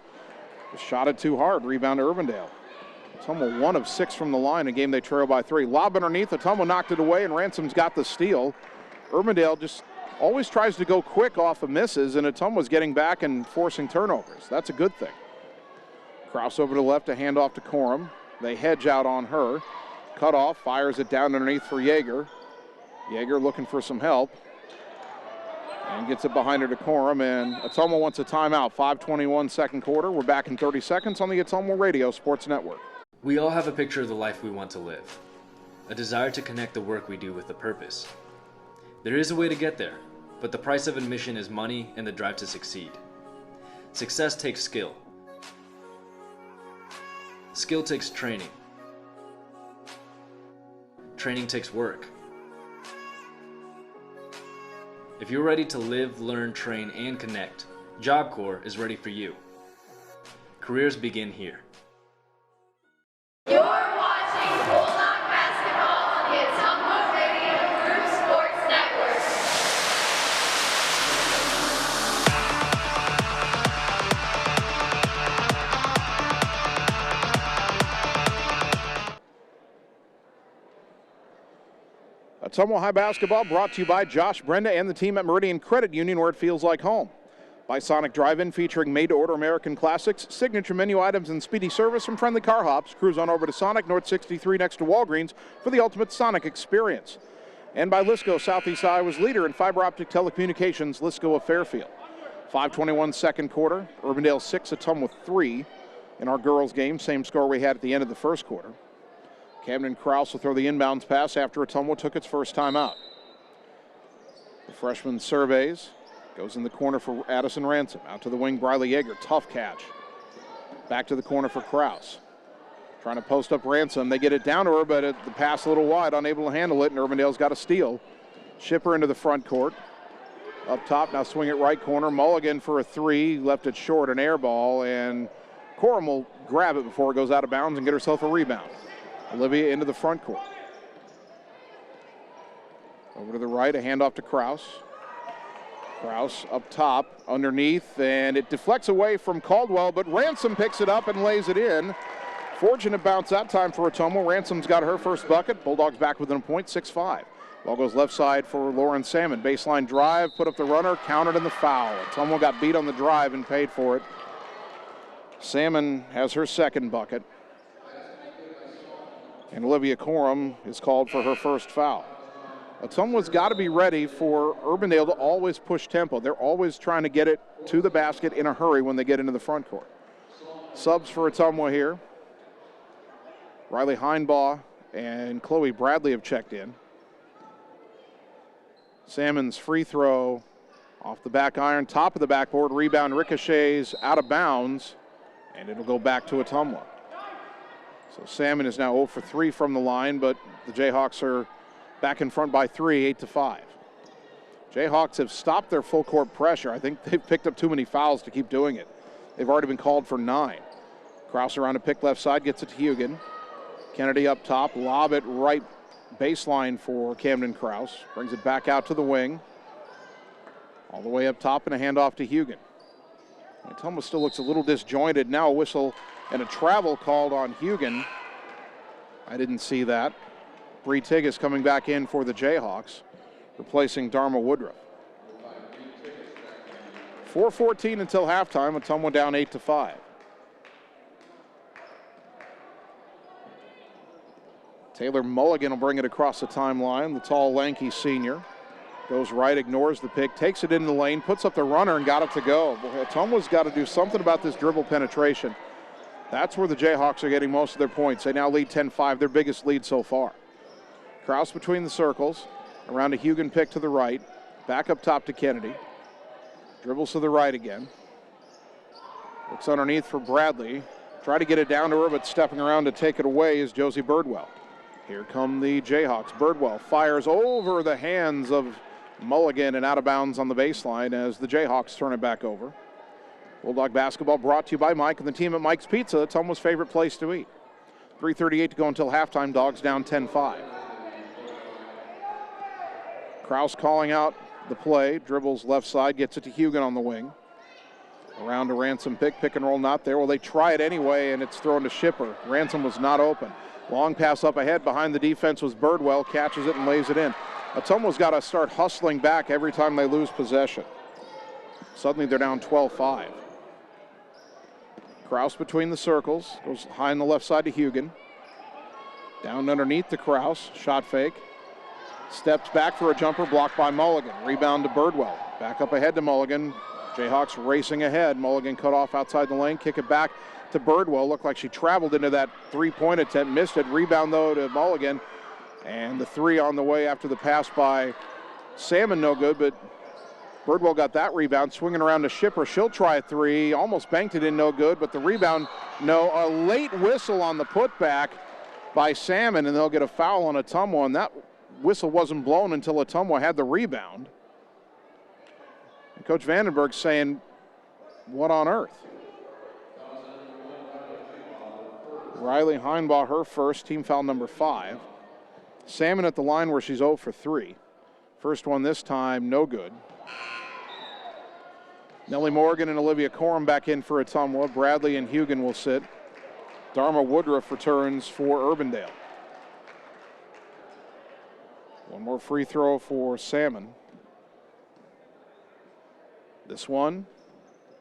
Just shot it too hard. Rebound to Urbandale. Ottumwa 1 of 6 from the line, a game they trail by 3. Lob underneath. Ottumwa knocked it away, and Ransom's got the steal. Urbandale just always tries to go quick off of misses, and Ottumwa's getting back and forcing turnovers. That's a good thing. Kraus over to the left, a handoff to Corum. They hedge out on her. Cut off, fires it down underneath for Yeager. Yeager looking for some help. And gets it behind her to Corum, and Ottumwa wants a timeout. 5:21 second quarter. We're back in 30 seconds on the Ottumwa Radio Sports Network. We all have a picture of the life we want to live. A desire to connect the work we do with a purpose. There is a way to get there, but the price of admission is money and the drive to succeed. Success takes skill. Skill takes training. Training takes work. If you're ready to live, learn, train, and connect, Job Corps is ready for you. Careers begin here. You're watching Bulldog basketball on the Ottumwa Radio Group Sports Network. Ottumwa High Basketball brought to you by Josh Brenda and the team at Meridian Credit Union, where it feels like home. By Sonic Drive-In, featuring made-to-order American classics, signature menu items, and speedy service from friendly car hops. Cruise on over to Sonic, North 63 next to Walgreens for the ultimate Sonic experience. And by Lisco, Southeast Iowa's leader in fiber optic telecommunications, Lisco of Fairfield. 5:21 second quarter. Urbandale 6, Ottumwa 3 in our girls game. Same score we had at the end of the first quarter. Camden Krause will throw the inbounds pass after Ottumwa took its first time out. The freshman surveys. Goes in the corner for Addison Ransom. Out to the wing, Briley Yeager. Tough catch. Back to the corner for Krause. Trying to post up Ransom. They get it down to her, but the pass a little wide, unable to handle it, and Urbandale's got a steal. Shipper into the front court. Up top, now swing it right corner. Mulligan for a three. Left it short, an air ball, and Corum will grab it before it goes out of bounds and get herself a rebound. Olivia into the front court. Over to the right, a handoff to Krause. Krause up top, underneath, and it deflects away from Caldwell, but Ransom picks it up and lays it in. Fortunate bounce that time for Ottumwa. Ransom's got her first bucket. Bulldogs back within a point, 6-5. Ball goes left side for Lauren Salmon. Baseline drive, put up the runner, counted in the foul. Ottumwa got beat on the drive and paid for it. Salmon has her second bucket. And Olivia Corum is called for her first foul. Ottumwa's got to be ready for Urbandale to always push tempo. They're always trying to get it to the basket in a hurry when they get into the front court. Subs for Ottumwa here. Riley Heinbaugh and Chloe Bradley have checked in. Salmon's free throw off the back iron, top of the backboard, rebound ricochets out of bounds, and it'll go back to Ottumwa. So Salmon is now 0 for 3 from the line, but the Jayhawks are back in front by 3, 8-5. Jayhawks have stopped their full court pressure. I think they've picked up too many fouls to keep doing it. They've already been called for 9. Krause around a pick left side, gets it to Hugan. Kennedy up top, lob it right baseline for Camden Krause. Brings it back out to the wing. All the way up top and a handoff to Hugan. Ottumwa still looks a little disjointed. Now a whistle and a travel called on Hugan. I didn't see that. Bree Tigg is coming back in for the Jayhawks, replacing Dharma Woodruff. 4:14 until halftime. Ottumwa down 8-5. Taylor Mulligan will bring it across the timeline. The tall, lanky senior goes right, ignores the pick, takes it in the lane, puts up the runner, and got it to go. Boy, Ottumwa's got to do something about this dribble penetration. That's where the Jayhawks are getting most of their points. They now lead 10-5, their biggest lead so far. Krause between the circles, around a Hugan pick to the right, back up top to Kennedy. Dribbles to the right again. Looks underneath for Bradley. Try to get it down to her, but stepping around to take it away is Josie Birdwell. Here come the Jayhawks. Birdwell fires over the hands of Mulligan and out of bounds on the baseline as the Jayhawks turn it back over. Bulldog basketball brought to you by Mike and the team at Mike's Pizza. It's Ottumwa's favorite place to eat. 3:38 to go until halftime. Dogs down 10-5. Krause calling out the play. Dribbles left side, gets it to Hugan on the wing. Around to Ransom pick and roll not there. Well, they try it anyway, and it's thrown to Shipper. Ransom was not open. Long pass up ahead. Behind the defense was Birdwell. Catches it and lays it in. Ottumwa's got to start hustling back every time they lose possession. Suddenly they're down 12-5. Krause between the circles. Goes high on the left side to Hugan. Down underneath to Krause. Shot fake. Steps back for a jumper, blocked by Mulligan. Rebound to Birdwell. Back up ahead to Mulligan. Jayhawks racing ahead. Mulligan cut off outside the lane. Kick it back to Birdwell. Looked like she traveled into that three-point attempt. Missed it. Rebound, though, to Mulligan. And the three on the way after the pass by Salmon, no good, but Birdwell got that rebound. Swinging around to Shipper. She'll try a three. Almost banked it in, no good, but the rebound, no. A late whistle on the putback by Salmon, and they'll get a foul on Ottumwa, and that whistle wasn't blown until Ottumwa had the rebound. And Coach Vandenberg saying, what on earth? Riley Heinbaugh, her first, team foul number 5. Salmon at the line where she's 0 for 3. First one this time, no good. Nellie Morgan and Olivia Corum back in for Ottumwa. Bradley and Hugan will sit. Dharma Woodruff returns for Urbandale. One more free throw for Salmon. This one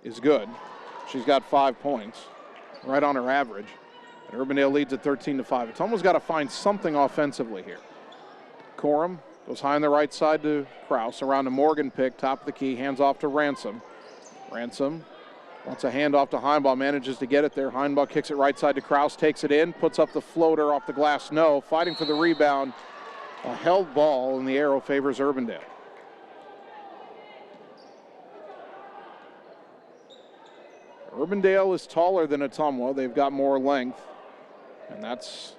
is good. She's got 5 points, right on her average. And Urbandale leads at 13-5. Ottumwa's got to find something offensively here. Corum goes high on the right side to Krause. Around to Morgan pick, top of the key, hands off to Ransom. Ransom Wants a handoff to Heinbaugh, manages to get it there. Heinbaugh kicks it right side to Kraus, takes it in, puts up the floater off the glass. No, fighting for the rebound. A held ball, and the arrow favors Urbandale. Urbandale is taller than Ottumwa. They've got more length, and that's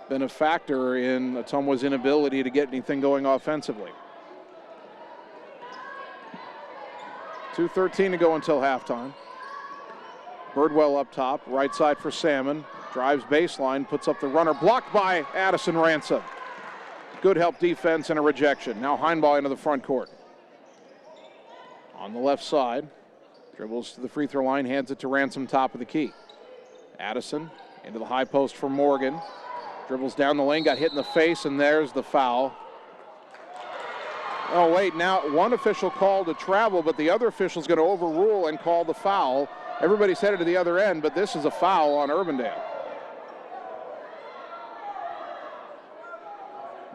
been a factor in Ottumwa's inability to get anything going offensively. 2:13 to go until halftime. Birdwell up top, right side for Salmon. Drives baseline, puts up the runner, blocked by Addison Ransom. Good help defense and a rejection. Now Heinbaugh into the front court. On the left side, dribbles to the free throw line, hands it to Ransom, top of the key. Addison into the high post for Morgan. Dribbles down the lane, got hit in the face, and there's the foul. Oh, wait, now one official called a travel, but the other official's going to overrule and call the foul. Everybody's headed to the other end, but this is a foul on Urbandale.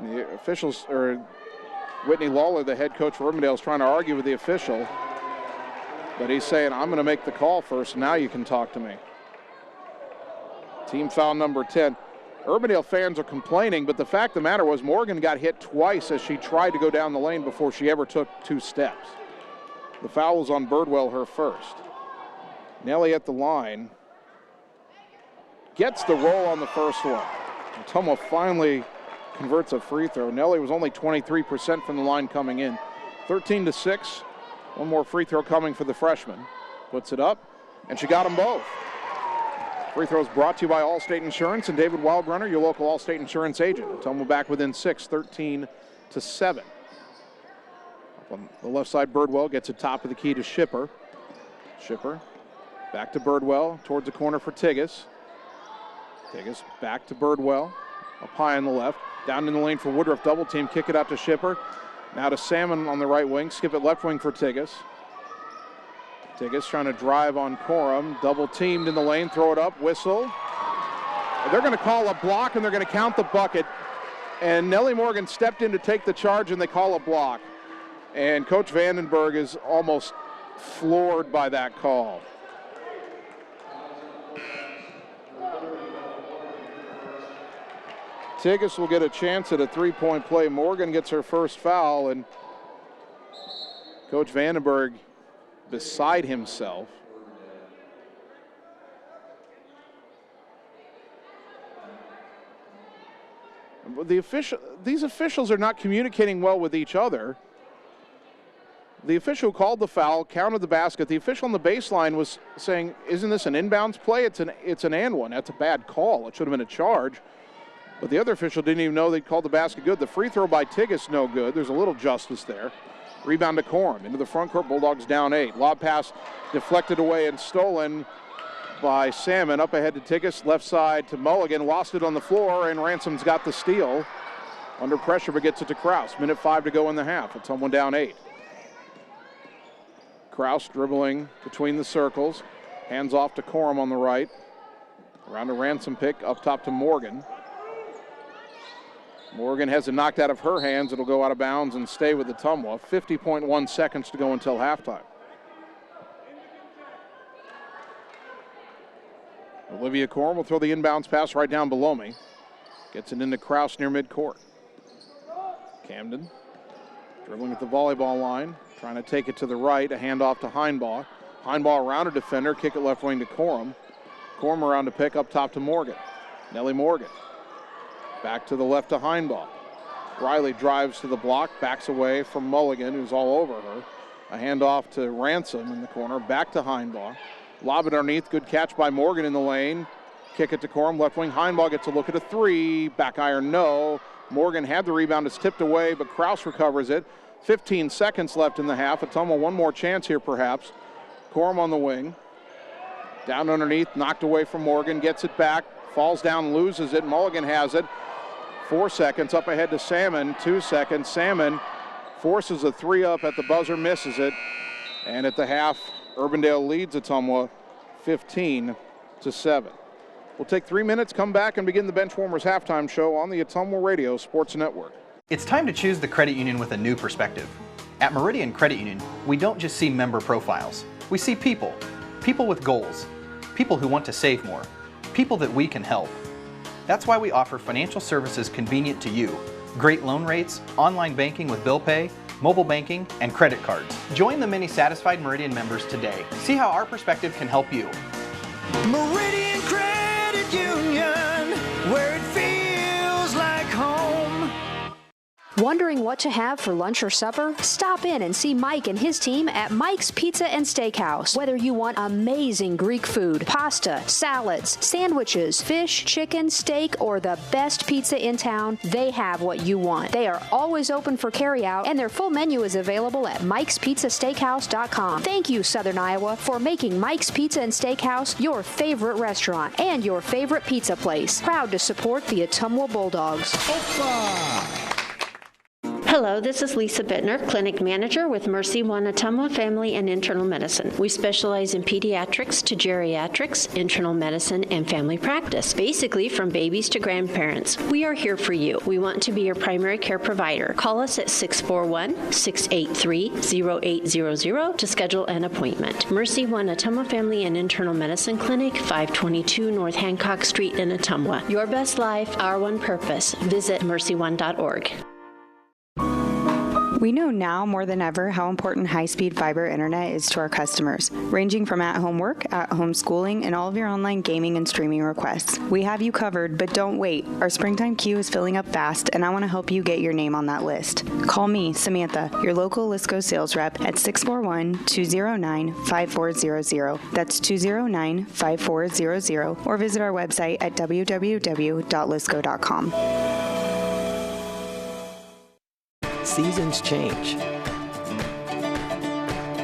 The officials, or Whitney Lawler, the head coach for Urbandale, is trying to argue with the official, but he's saying, I'm going to make the call first, now you can talk to me. Team foul number 10. Urbandale fans are complaining, but the fact of the matter was Morgan got hit twice as she tried to go down the lane before she ever took 2 steps. The foul was on Birdwell, her first. Nelly at the line. Gets the roll on the first one. Ottumwa finally converts a free throw. Nelly was only 23% from the line coming in. 13-6. One more free throw coming for the freshman. Puts it up, and she got them both. Free throws brought to you by Allstate Insurance and David Wildrunner, your local Allstate Insurance agent. Ottumwa back within 6, 13-7. Up on the left side, Birdwell gets it top of the key to Shipper. Shipper back to Birdwell, towards the corner for Tigges. Tigges back to Birdwell, up high on the left. Down in the lane for Woodruff, double team, kick it out to Shipper. Now to Salmon on the right wing, skip it left wing for Tigges. Tigges trying to drive on Corum, double teamed in the lane, throw it up, whistle. They're going to call a block and they're going to count the bucket. And Nellie Morgan stepped in to take the charge and they call a block. And Coach Vandenberg is almost floored by that call. Tigges will get a chance at a three-point play. Morgan gets her first foul, and Coach Vandenberg beside himself. These officials are not communicating well with each other. The official who called the foul counted the basket. The official on the baseline was saying, isn't this an inbounds play? It's an and one. That's a bad call. It should have been a charge. But the other official didn't even know they'd called the basket good. The free throw by Tigges, no good. There's a little justice there. Rebound to Corum. Into the front court, Bulldogs down 8. Lob pass deflected away and stolen by Salmon. Up ahead to Tigges, left side to Mulligan. Lost it on the floor, and Ransom's got the steal. Under pressure, but gets it to Kraus. 1:05 to go in the half. It's someone down 8. Kraus dribbling between the circles. Hands off to Corum on the right. Around a Ransom pick, up top to Morgan. Morgan has it knocked out of her hands. It'll go out of bounds and stay with Ottumwa. 50.1 seconds to go until halftime. Olivia Corum will throw the inbounds pass right down below me. Gets it into Kraus near midcourt. Camden dribbling at the volleyball line, trying to take it to the right. A handoff to Heinbaugh. Heinbaugh around a defender, kick it left wing to Corum. Corum around to pick, up top to Morgan. Nellie Morgan. Back to the left to Heinbaugh. Riley drives to the block, backs away from Mulligan, who's all over her. A handoff to Ransom in the corner, back to Heinbaugh. Lob it underneath, good catch by Morgan in the lane. Kick it to Corum, left wing. Heinbaugh gets a look at a three. Back iron, no. Morgan had the rebound, it's tipped away, but Kraus recovers it. 15 seconds left in the half. Ottumwa one more chance here, perhaps. Corum on the wing. Down underneath, knocked away from Morgan, gets it back, falls down, loses it. Mulligan has it. 4 seconds, up ahead to Salmon, 2 seconds. Salmon forces a three up at the buzzer, misses it. And at the half, Urbandale leads Ottumwa 15-7. We'll take 3 minutes, come back, and begin the Benchwarmers halftime show on the Ottumwa Radio Sports Network. It's time to choose the credit union with a new perspective. At Meridian Credit Union, we don't just see member profiles. We see people People with goals, people who want to save more, people that we can help. That's why we offer financial services convenient to you, great loan rates, online banking with bill pay, mobile banking, and credit cards. Join the many satisfied Meridian members today. See how our perspective can help you. Meridian Credit Union, where it feels like home. Wondering what to have for lunch or supper? Stop in and see Mike and his team at Mike's Pizza and Steakhouse. Whether you want amazing Greek food, pasta, salads, sandwiches, fish, chicken, steak, or the best pizza in town, they have what you want. They are always open for carryout, and their full menu is available at mikespizzasteakhouse.com. Thank you, Southern Iowa, for making Mike's Pizza and Steakhouse your favorite restaurant and your favorite pizza place. Proud to support the Ottumwa Bulldogs. Hello, this is Lisa Bittner, Clinic Manager with Mercy One Ottumwa Family and Internal Medicine. We specialize in pediatrics to geriatrics, internal medicine, and family practice, basically from babies to grandparents. We are here for you. We want to be your primary care provider. Call us at 641-683-0800 to schedule an appointment. Mercy One Ottumwa Family and Internal Medicine Clinic, 522 North Hancock Street in Ottumwa. Your best life, our one purpose. Visit mercyone.org. We know now more than ever how important high-speed fiber internet is to our customers, ranging from at-home work, at-home schooling, and all of your online gaming and streaming requests. We have you covered, but don't wait. Our springtime queue is filling up fast, and I want to help you get your name on that list. Call me, Samantha, your local Lisco sales rep, at 641-209-5400. That's 209-5400, or visit our website at www.lisco.com. Seasons change.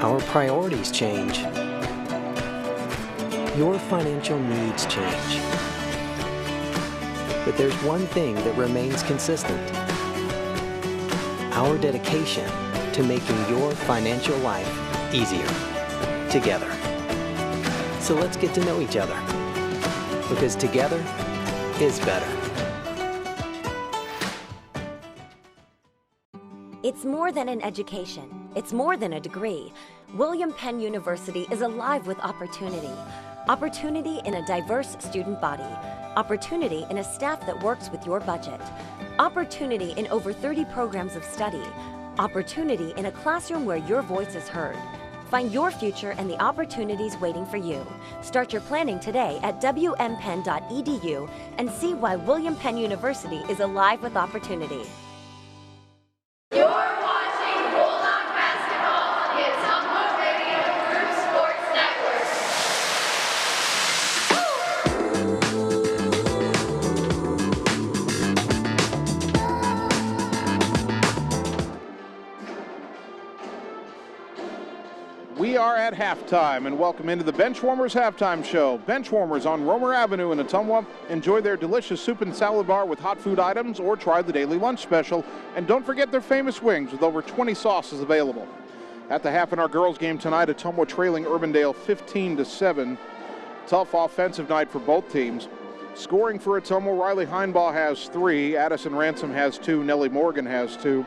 Our priorities change. Your financial needs change. But there's one thing that remains consistent: our dedication to making your financial life easier together. So let's get to know each other, because together is better. It's more than an education. It's more than a degree. William Penn University is alive with opportunity. Opportunity in a diverse student body. Opportunity in a staff that works with your budget. Opportunity in over 30 programs of study. Opportunity in a classroom where your voice is heard. Find your future and the opportunities waiting for you. Start your planning today at wmpenn.edu and see why William Penn University is alive with opportunity. You're watching Bulldog Basketball on the Ottumwa Radio Group Sports Network. We are at halftime, and welcome into the Benchwarmers Halftime Show. Benchwarmers on Romer Avenue in Ottumwa. Enjoy their delicious soup and salad bar with hot food items, or try the daily lunch special. And don't forget their famous wings with over 20 sauces available. At the half in our girls game tonight, Ottumwa trailing Urbandale 15-7. Tough offensive night for both teams. Scoring for Ottumwa, Riley Heinbaugh has 3, Addison Ransom has 2, Nellie Morgan has 2.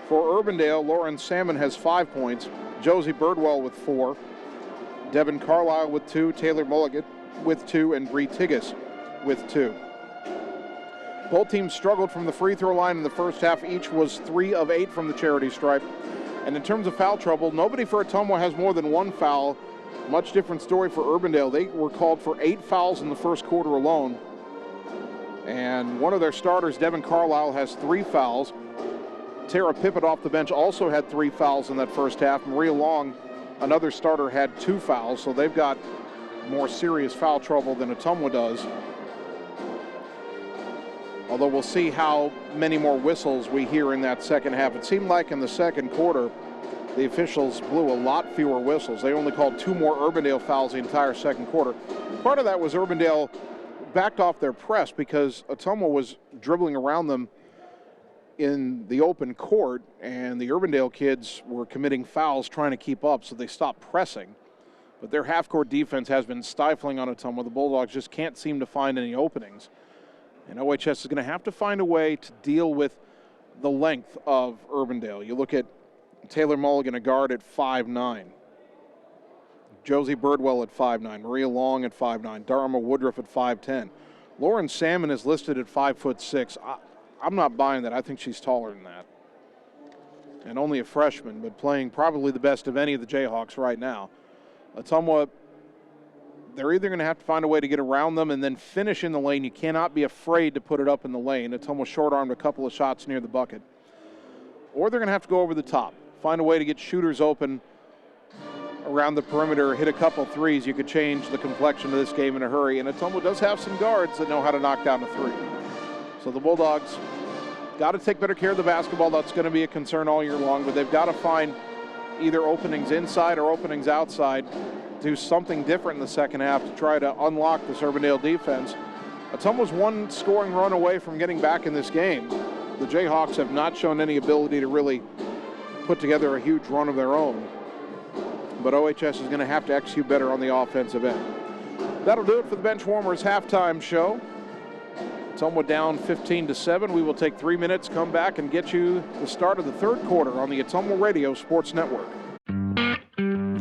For Urbandale, Lauren Salmon has 5 points. Josie Birdwell with 4, Devin Carlisle with 2, Taylor Mulligan with 2, and Bree Tigas with 2. Both teams struggled from the free throw line in the first half. Each was 3 of 8 from the charity stripe. And in terms of foul trouble, nobody for Ottumwa has more than 1 foul. Much different story for Urbandale. They were called for 8 fouls in the first quarter alone. And one of their starters, Devin Carlisle, has 3 fouls. Tara Pippett off the bench also had 3 fouls in that first half. Maria Long, another starter, had 2 fouls, so they've got more serious foul trouble than Ottumwa does. Although we'll see how many more whistles we hear in that second half. It seemed like in the second quarter, the officials blew a lot fewer whistles. They only called 2 more Urbandale fouls the entire second quarter. Part of that was Urbandale backed off their press because Ottumwa was dribbling around them in the open court, and the Urbandale kids were committing fouls trying to keep up, so they stopped pressing. But their half-court defense has been stifling on Ottumwa. The Bulldogs just can't seem to find any openings. And OHS is going to have to find a way to deal with the length of Urbandale. You look at Taylor Mulligan, a guard at 5'9". Josie Birdwell at 5'9", Maria Long at 5'9", Dharma Woodruff at 5'10". Lauren Salmon is listed at 5'6". I'm not buying that. I think she's taller than that. And only a freshman, but playing probably the best of any of the Jayhawks right now. Ottumwa, they're either going to have to find a way to get around them and then finish in the lane. You cannot be afraid to put it up in the lane. Ottumwa short-armed a couple of shots near the bucket. Or they're going to have to go over the top, find a way to get shooters open around the perimeter, hit a couple threes. You could change the complexion of this game in a hurry. And Ottumwa does have some guards that know how to knock down a three. So the Bulldogs got to take better care of the basketball. That's going to be a concern all year long, but they've got to find either openings inside or openings outside, do something different in the second half to try to unlock this Urbandale defense. Ottumwa's one scoring run away from getting back in this game. The Jayhawks have not shown any ability to really put together a huge run of their own, but OHS is going to have to execute better on the offensive end. That'll do it for the Benchwarmers halftime show. Ottumwa down 15-7. We will take 3 minutes, come back, and get you the start of the third quarter on the Ottumwa Radio Sports Network.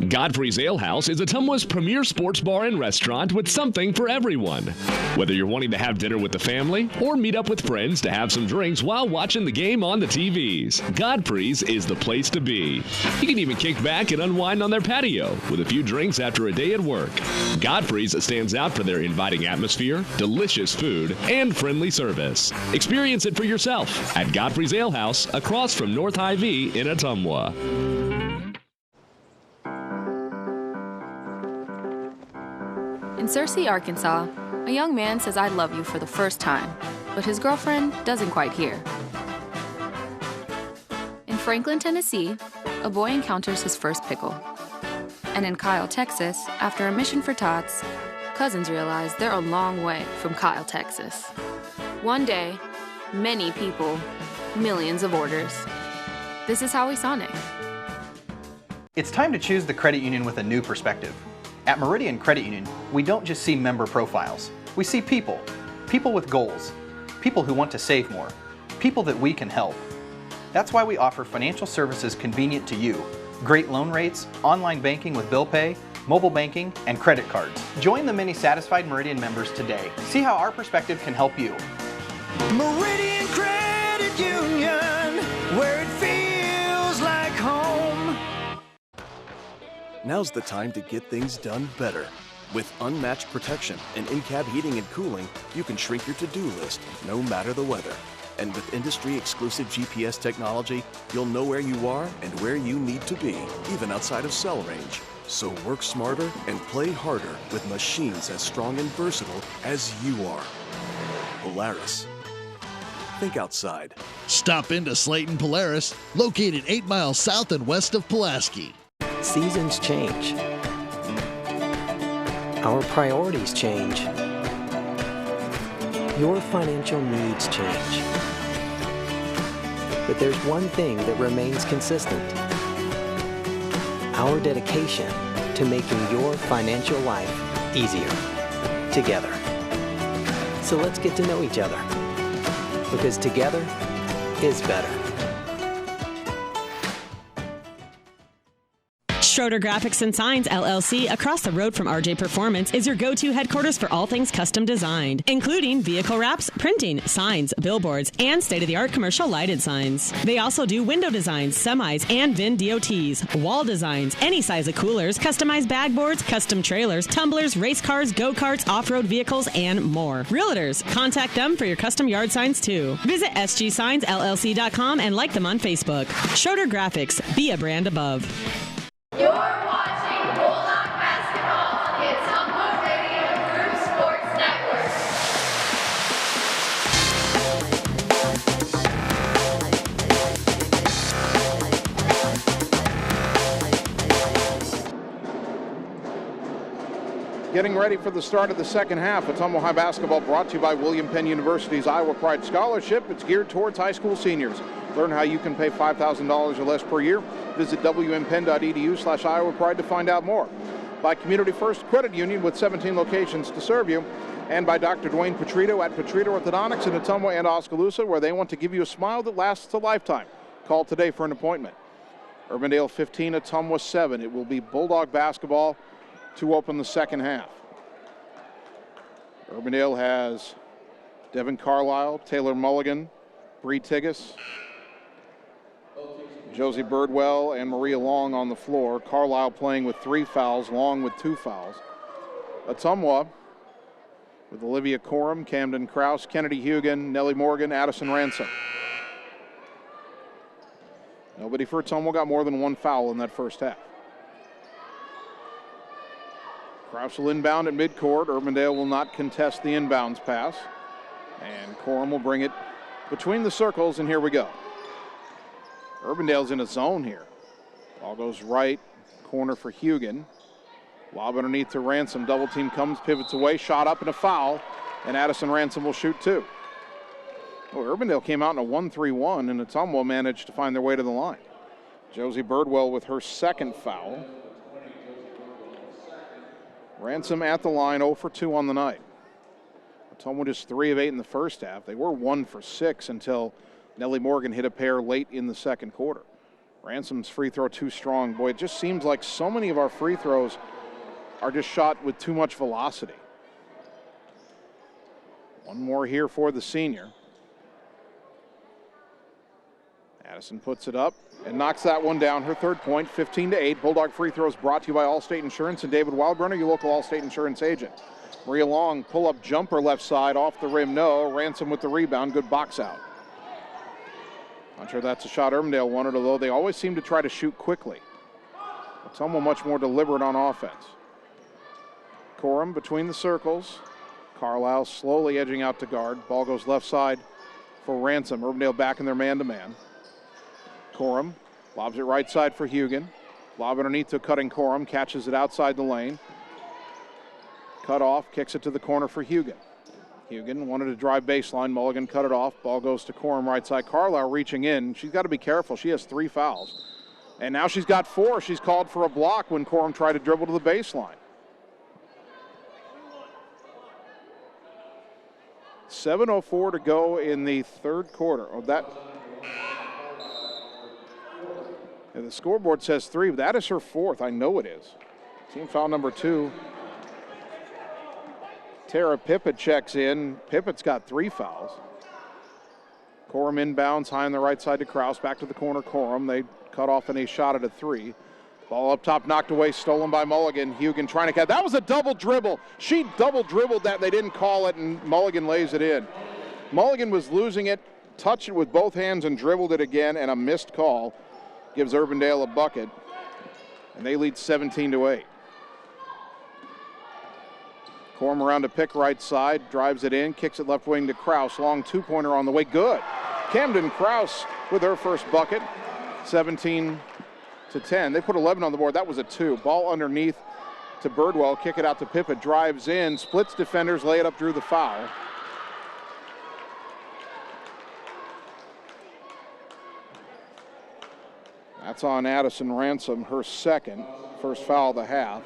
Godfrey's Ale House is Ottumwa's premier sports bar and restaurant with something for everyone. Whether you're wanting to have dinner with the family or meet up with friends to have some drinks while watching the game on the TVs, Godfrey's is the place to be. You can even kick back and unwind on their patio with a few drinks after a day at work. Godfrey's stands out for their inviting atmosphere, delicious food, and friendly service. Experience it for yourself at Godfrey's Ale House across from North Hy-Vee in Ottumwa. In Searcy, Arkansas, a young man says I love you for the first time, but his girlfriend doesn't quite hear. In Franklin, Tennessee, a boy encounters his first pickle. And in Kyle, Texas, after a mission for tots, cousins realize they're a long way from Kyle, Texas. One day, many people, millions of orders. This is Howie Sonic. It's time to choose the credit union with a new perspective. At Meridian Credit Union, we don't just see member profiles. We see people. People with goals. People who want to save more. People that we can help. That's why we offer financial services convenient to you. Great loan rates, online banking with bill pay, mobile banking, and credit cards. Join the many satisfied Meridian members today. See how our perspective can help you. Meridian Credit Union, where it feels like home. Now's the time to get things done better. With unmatched protection and in-cab heating and cooling, you can shrink your to-do list no matter the weather. And with industry-exclusive GPS technology, you'll know where you are and where you need to be, even outside of cell range. So work smarter and play harder with machines as strong and versatile as you are. Polaris. Think outside. Stop into Slayton Polaris, located 8 miles south and west of Pulaski. Seasons change. Our priorities change. Your financial needs change. But there's one thing that remains consistent. Our dedication to making your financial life easier together. So let's get to know each other, because together is better. Schroeder Graphics and Signs, LLC, across the road from RJ Performance, is your go-to headquarters for all things custom designed, including vehicle wraps, printing, signs, billboards, and state-of-the-art commercial lighted signs. They also do window designs, semis, and VIN DOTs, wall designs, any size of coolers, customized bag boards, custom trailers, tumblers, race cars, go-karts, off-road vehicles, and more. Realtors, contact them for your custom yard signs, too. Visit sgsignsllc.com and like them on Facebook. Schroeder Graphics, be a brand above. You're watching Bulldog Basketball on the Ottumwa Radio Group Sports Network. Getting ready for the start of the second half. Ottumwa High Basketball brought to you by William Penn University's Iowa Pride Scholarship. It's geared towards high school seniors. Learn how you can pay $5,000 or less per year. Visit wmpenn.edu/Iowa Pride to find out more. By Community First Credit Union with 17 locations to serve you. And by Dr. Dwayne Petrito at Petrito Orthodontics in Ottumwa and Oskaloosa, where they want to give you a smile that lasts a lifetime. Call today for an appointment. Urbandale 15, Ottumwa 7. It will be Bulldog basketball to open the second half. Urbandale has Devin Carlisle, Taylor Mulligan, Bree Tigas, Josie Birdwell, and Maria Long on the floor. Carlisle playing with 3 fouls, Long with 2 fouls. Ottumwa with Olivia Coram, Camden Krause, Kennedy Hugan, Nellie Morgan, Addison Ransom. Nobody for Ottumwa got more than 1 foul in that first half. Krause will inbound at midcourt. Urbandale will not contest the inbounds pass. And Coram will bring it between the circles, and here we go. Urbandale's in a zone here. Ball goes right, corner for Hugan. Lob underneath to Ransom. Double team comes, pivots away, shot up and a foul, and Addison Ransom will shoot 2. Well, Urbandale came out in a 1-3-1, and Ottumwa managed to find their way to the line. Josie Birdwell with her second foul. Ransom at the line, 0 for 2 on the night. Ottumwa just 3 of 8 in the first half. They were 1 for 6 until Nellie Morgan hit a pair late in the second quarter. Ransom's free throw too strong. Boy, it just seems like so many of our free throws are just shot with too much velocity. One more here for the senior. Addison puts it up and knocks that one down. Her third point, 15-8. Bulldog free throws brought to you by Allstate Insurance and David Wildbrunner, your local Allstate Insurance agent. Maria Long, pull-up jumper left side, off the rim, no. Ransom with the rebound, good box out. Not sure that's a shot Urbandale wanted, although they always seem to try to shoot quickly. Ottumwa much more deliberate on offense. Coram between the circles. Carlisle slowly edging out to guard. Ball goes left side for Ransom. Urbandale back in their man-to-man. Coram lobs it right side for Hugan. Lob underneath to cutting Coram. Catches it outside the lane. Cut off. Kicks it to the corner for Hugan. Hugan wanted to drive baseline. Mulligan cut it off. Ball goes to Coram right side. Carlisle reaching in. She's got to be careful. She has 3 fouls. And now she's got 4. She's called for a block when Coram tried to dribble to the baseline. 7:04 to go in the third quarter. The scoreboard says 3, but that is her 4th. I know it is. Team foul number 2. Tara Pippett checks in. Pippett's got 3 fouls. Coram inbounds high on the right side to Krause. Back to the corner, Coram. They cut off and a shot at a 3. Ball up top, knocked away, stolen by Mulligan. Hugan trying to catch. That was a double dribble. She double dribbled that. They didn't call it, and Mulligan lays it in. Mulligan was losing it, touched it with both hands and dribbled it again, and a missed call gives Urbandale a bucket, and they lead 17-8. Coram around to pick right side, drives it in, kicks it left wing to Krause. Long 2-pointer on the way, good. Camden Krause with her first bucket, 17-10. They put 11 on the board. That was a 2. Ball underneath to Birdwell. Kick it out to Pippett. Drives in. Splits defenders. Lay it up. Drew the foul. That's on Addison Ransom. Her second. First foul of the half.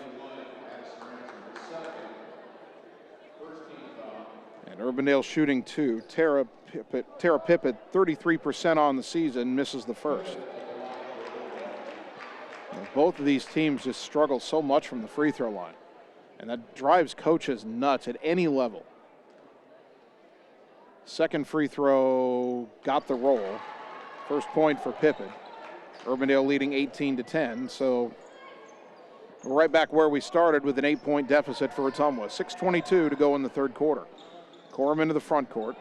And Urbandale shooting 2. Tara Pippett, 33% on the season. Misses the first. Both of these teams just struggle so much from the free throw line, and that drives coaches nuts at any level. Second free throw got the roll. First point for Pippin. Urbandale leading 18-10, so we're right back where we started with an 8-point deficit for Ottumwa. 6:22 to go in the third quarter. Coram into the front court.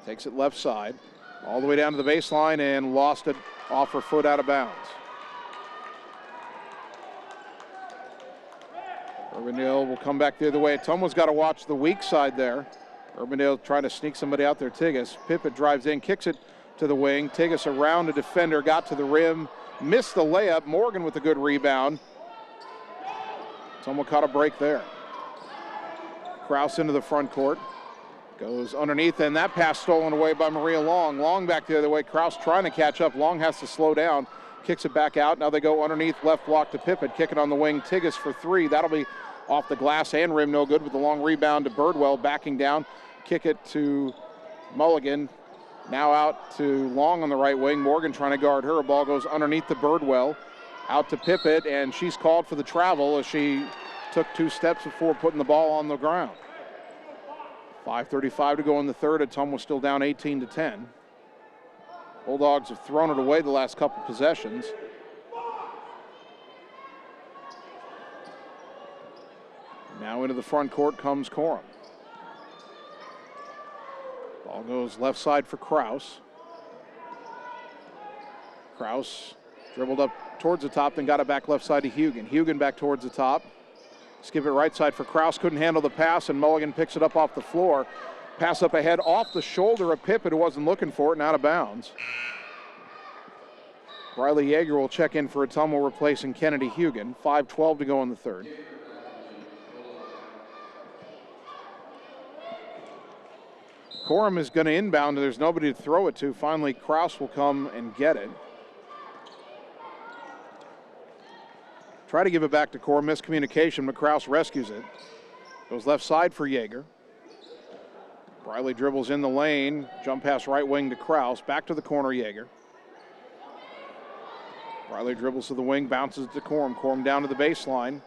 Takes it left side, all the way down to the baseline, and lost it off her foot out of bounds. Urbandale will come back the other way. Ottumwa's got to watch the weak side there. Urbandale trying to sneak somebody out there. Tigas. Pippett drives in, kicks it to the wing. Tigas around a defender, got to the rim, missed the layup. Morgan with a good rebound. Ottumwa caught a break there. Krause into the front court. Goes underneath, and that pass stolen away by Maria Long. Long back the other way. Krause trying to catch up. Long has to slow down. Kicks it back out. Now they go underneath, left block to Pippett. Kick it on the wing. Tigas for 3. That'll be off the glass and rim, no good, with the long rebound to Birdwell. Backing down. Kick it to Mulligan. Now out to Long on the right wing. Morgan trying to guard her. A ball goes underneath to Birdwell. Out to Pippett, and she's called for the travel as she took 2 steps before putting the ball on the ground. 5:35 to go in the third. Ottumwa still down 18-10. Bulldogs have thrown it away the last couple possessions. Now into the front court comes Corum. Ball goes left side for Kraus. Kraus dribbled up towards the top, then got it back left side to Hugan. Hugan back towards the top. Skip it right side for Kraus. Couldn't handle the pass, and Mulligan picks it up off the floor. Pass up ahead off the shoulder of Pippett, who wasn't looking for it, and out of bounds. Riley Yeager will check in for Ottumwa, replacing Kennedy Hugan. 5:12 to go in the third. Corum is going to inbound, and there's nobody to throw it to. Finally, Kraus will come and get it. Try to give it back to Corum. Miscommunication, but Kraus rescues it. Goes left side for Yeager. Riley dribbles in the lane. Jump pass right wing to Kraus. Back to the corner, Yeager. Riley dribbles to the wing, bounces to Corum. Corum down to the baseline.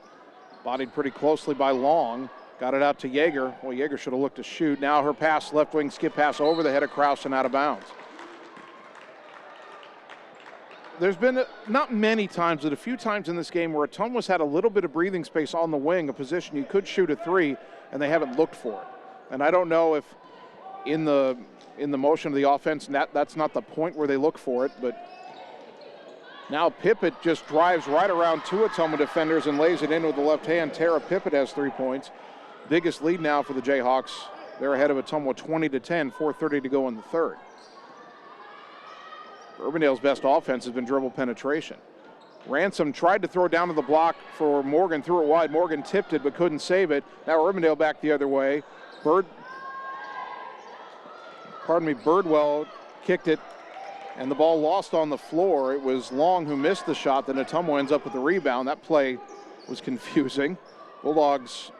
Bodied pretty closely by Long. Got it out to Yeager. Well, Yeager should have looked to shoot. Now her pass, left wing skip pass over the head of Kraus and out of bounds. There's been not many times, but a few times in this game where Ottumwa's had a little bit of breathing space on the wing, a position you could shoot a three, and they haven't looked for it. And I don't know if in the motion of the offense, that's not the point where they look for it, but now Pippett just drives right around 2 Ottumwa defenders and lays it in with the left hand. Tara Pippett has 3 points. Biggest lead now for the Jayhawks. They're ahead of Ottumwa 20-10, 4:30 to go in the third. Urbandale's best offense has been dribble penetration. Ransom tried to throw down to the block for Morgan, threw it wide. Morgan tipped it but couldn't save it. Now Urbandale back the other way. Birdwell kicked it, and the ball lost on the floor. It was Long who missed the shot. Then Ottumwa ends up with the rebound. That play was confusing. Bulldogs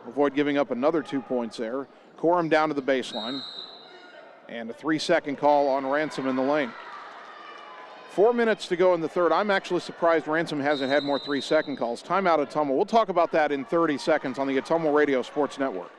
avoid giving up another 2 points there. Corum down to the baseline. And a 3-second call on Ransom in the lane. 4 minutes to go in the third. I'm actually surprised Ransom hasn't had more 3-second calls. Timeout Ottumwa. We'll talk about that in 30 seconds on the Ottumwa Radio Sports Network.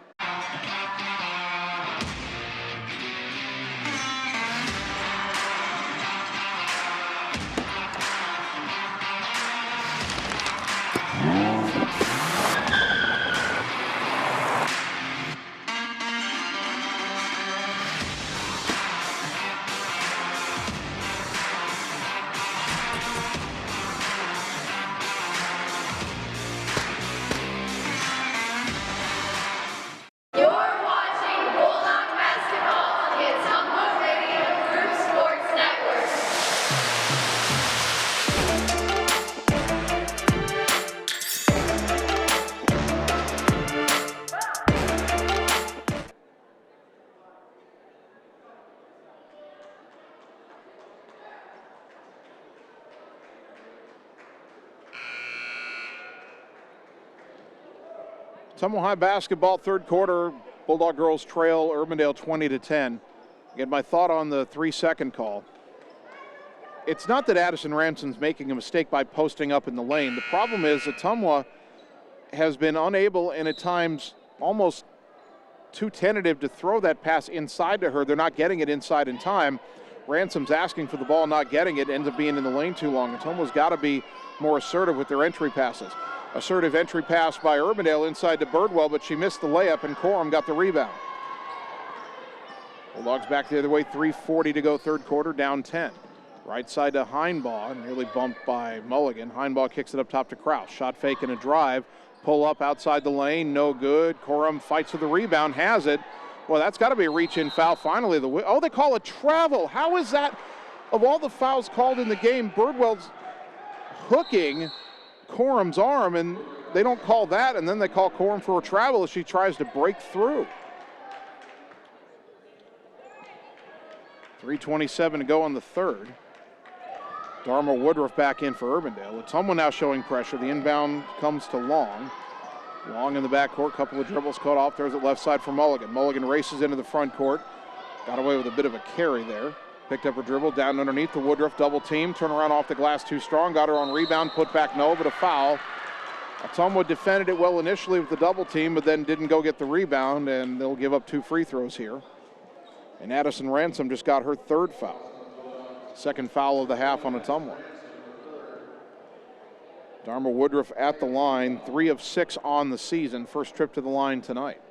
Ottumwa High basketball, third quarter. Bulldog girls trail Urbandale 20-10. Again, my thought on the 3-second call. It's not that Addison Ransom's making a mistake by posting up in the lane. The problem is Ottumwa has been unable and at times almost too tentative to throw that pass inside to her. They're not getting it inside in time. Ransom's asking for the ball, not getting it, ends up being in the lane too long. Ottumwa's got to be more assertive with their entry passes. Assertive entry pass by Urbandale inside to Birdwell, but she missed the layup, and Corum got the rebound. Bulldogs back the other way, 3:40 to go third quarter, down 10. Right side to Heinbaugh, nearly bumped by Mulligan. Heinbaugh kicks it up top to Kraus. Shot fake and a drive. Pull up outside the lane, no good. Corum fights for the rebound, has it. Well, that's got to be a reach-in foul. Finally, they call a travel. How is that? Of all the fouls called in the game, Birdwell's hooking Corum's arm, and they don't call that, and then they call Corum for a travel as she tries to break through. 3:27 to go on the third. Dharma Woodruff back in for Urbandale. Ottumwa now showing pressure. The inbound comes to Long. Long in the backcourt, couple of dribbles caught off. There's it left side for Mulligan. Mulligan races into the front court. Got away with a bit of a carry there. Picked up her dribble, down underneath the Woodruff double team. Turn around off the glass too strong. Got her on rebound, put back no, but a foul. Ottumwa defended it well initially with the double team, but then didn't go get the rebound, and they'll give up 2 free throws here. And Addison Ransom just got her 3rd foul. 2nd foul of the half on Ottumwa. Dharma Woodruff at the line, 3 of 6 on the season. First trip to the line tonight.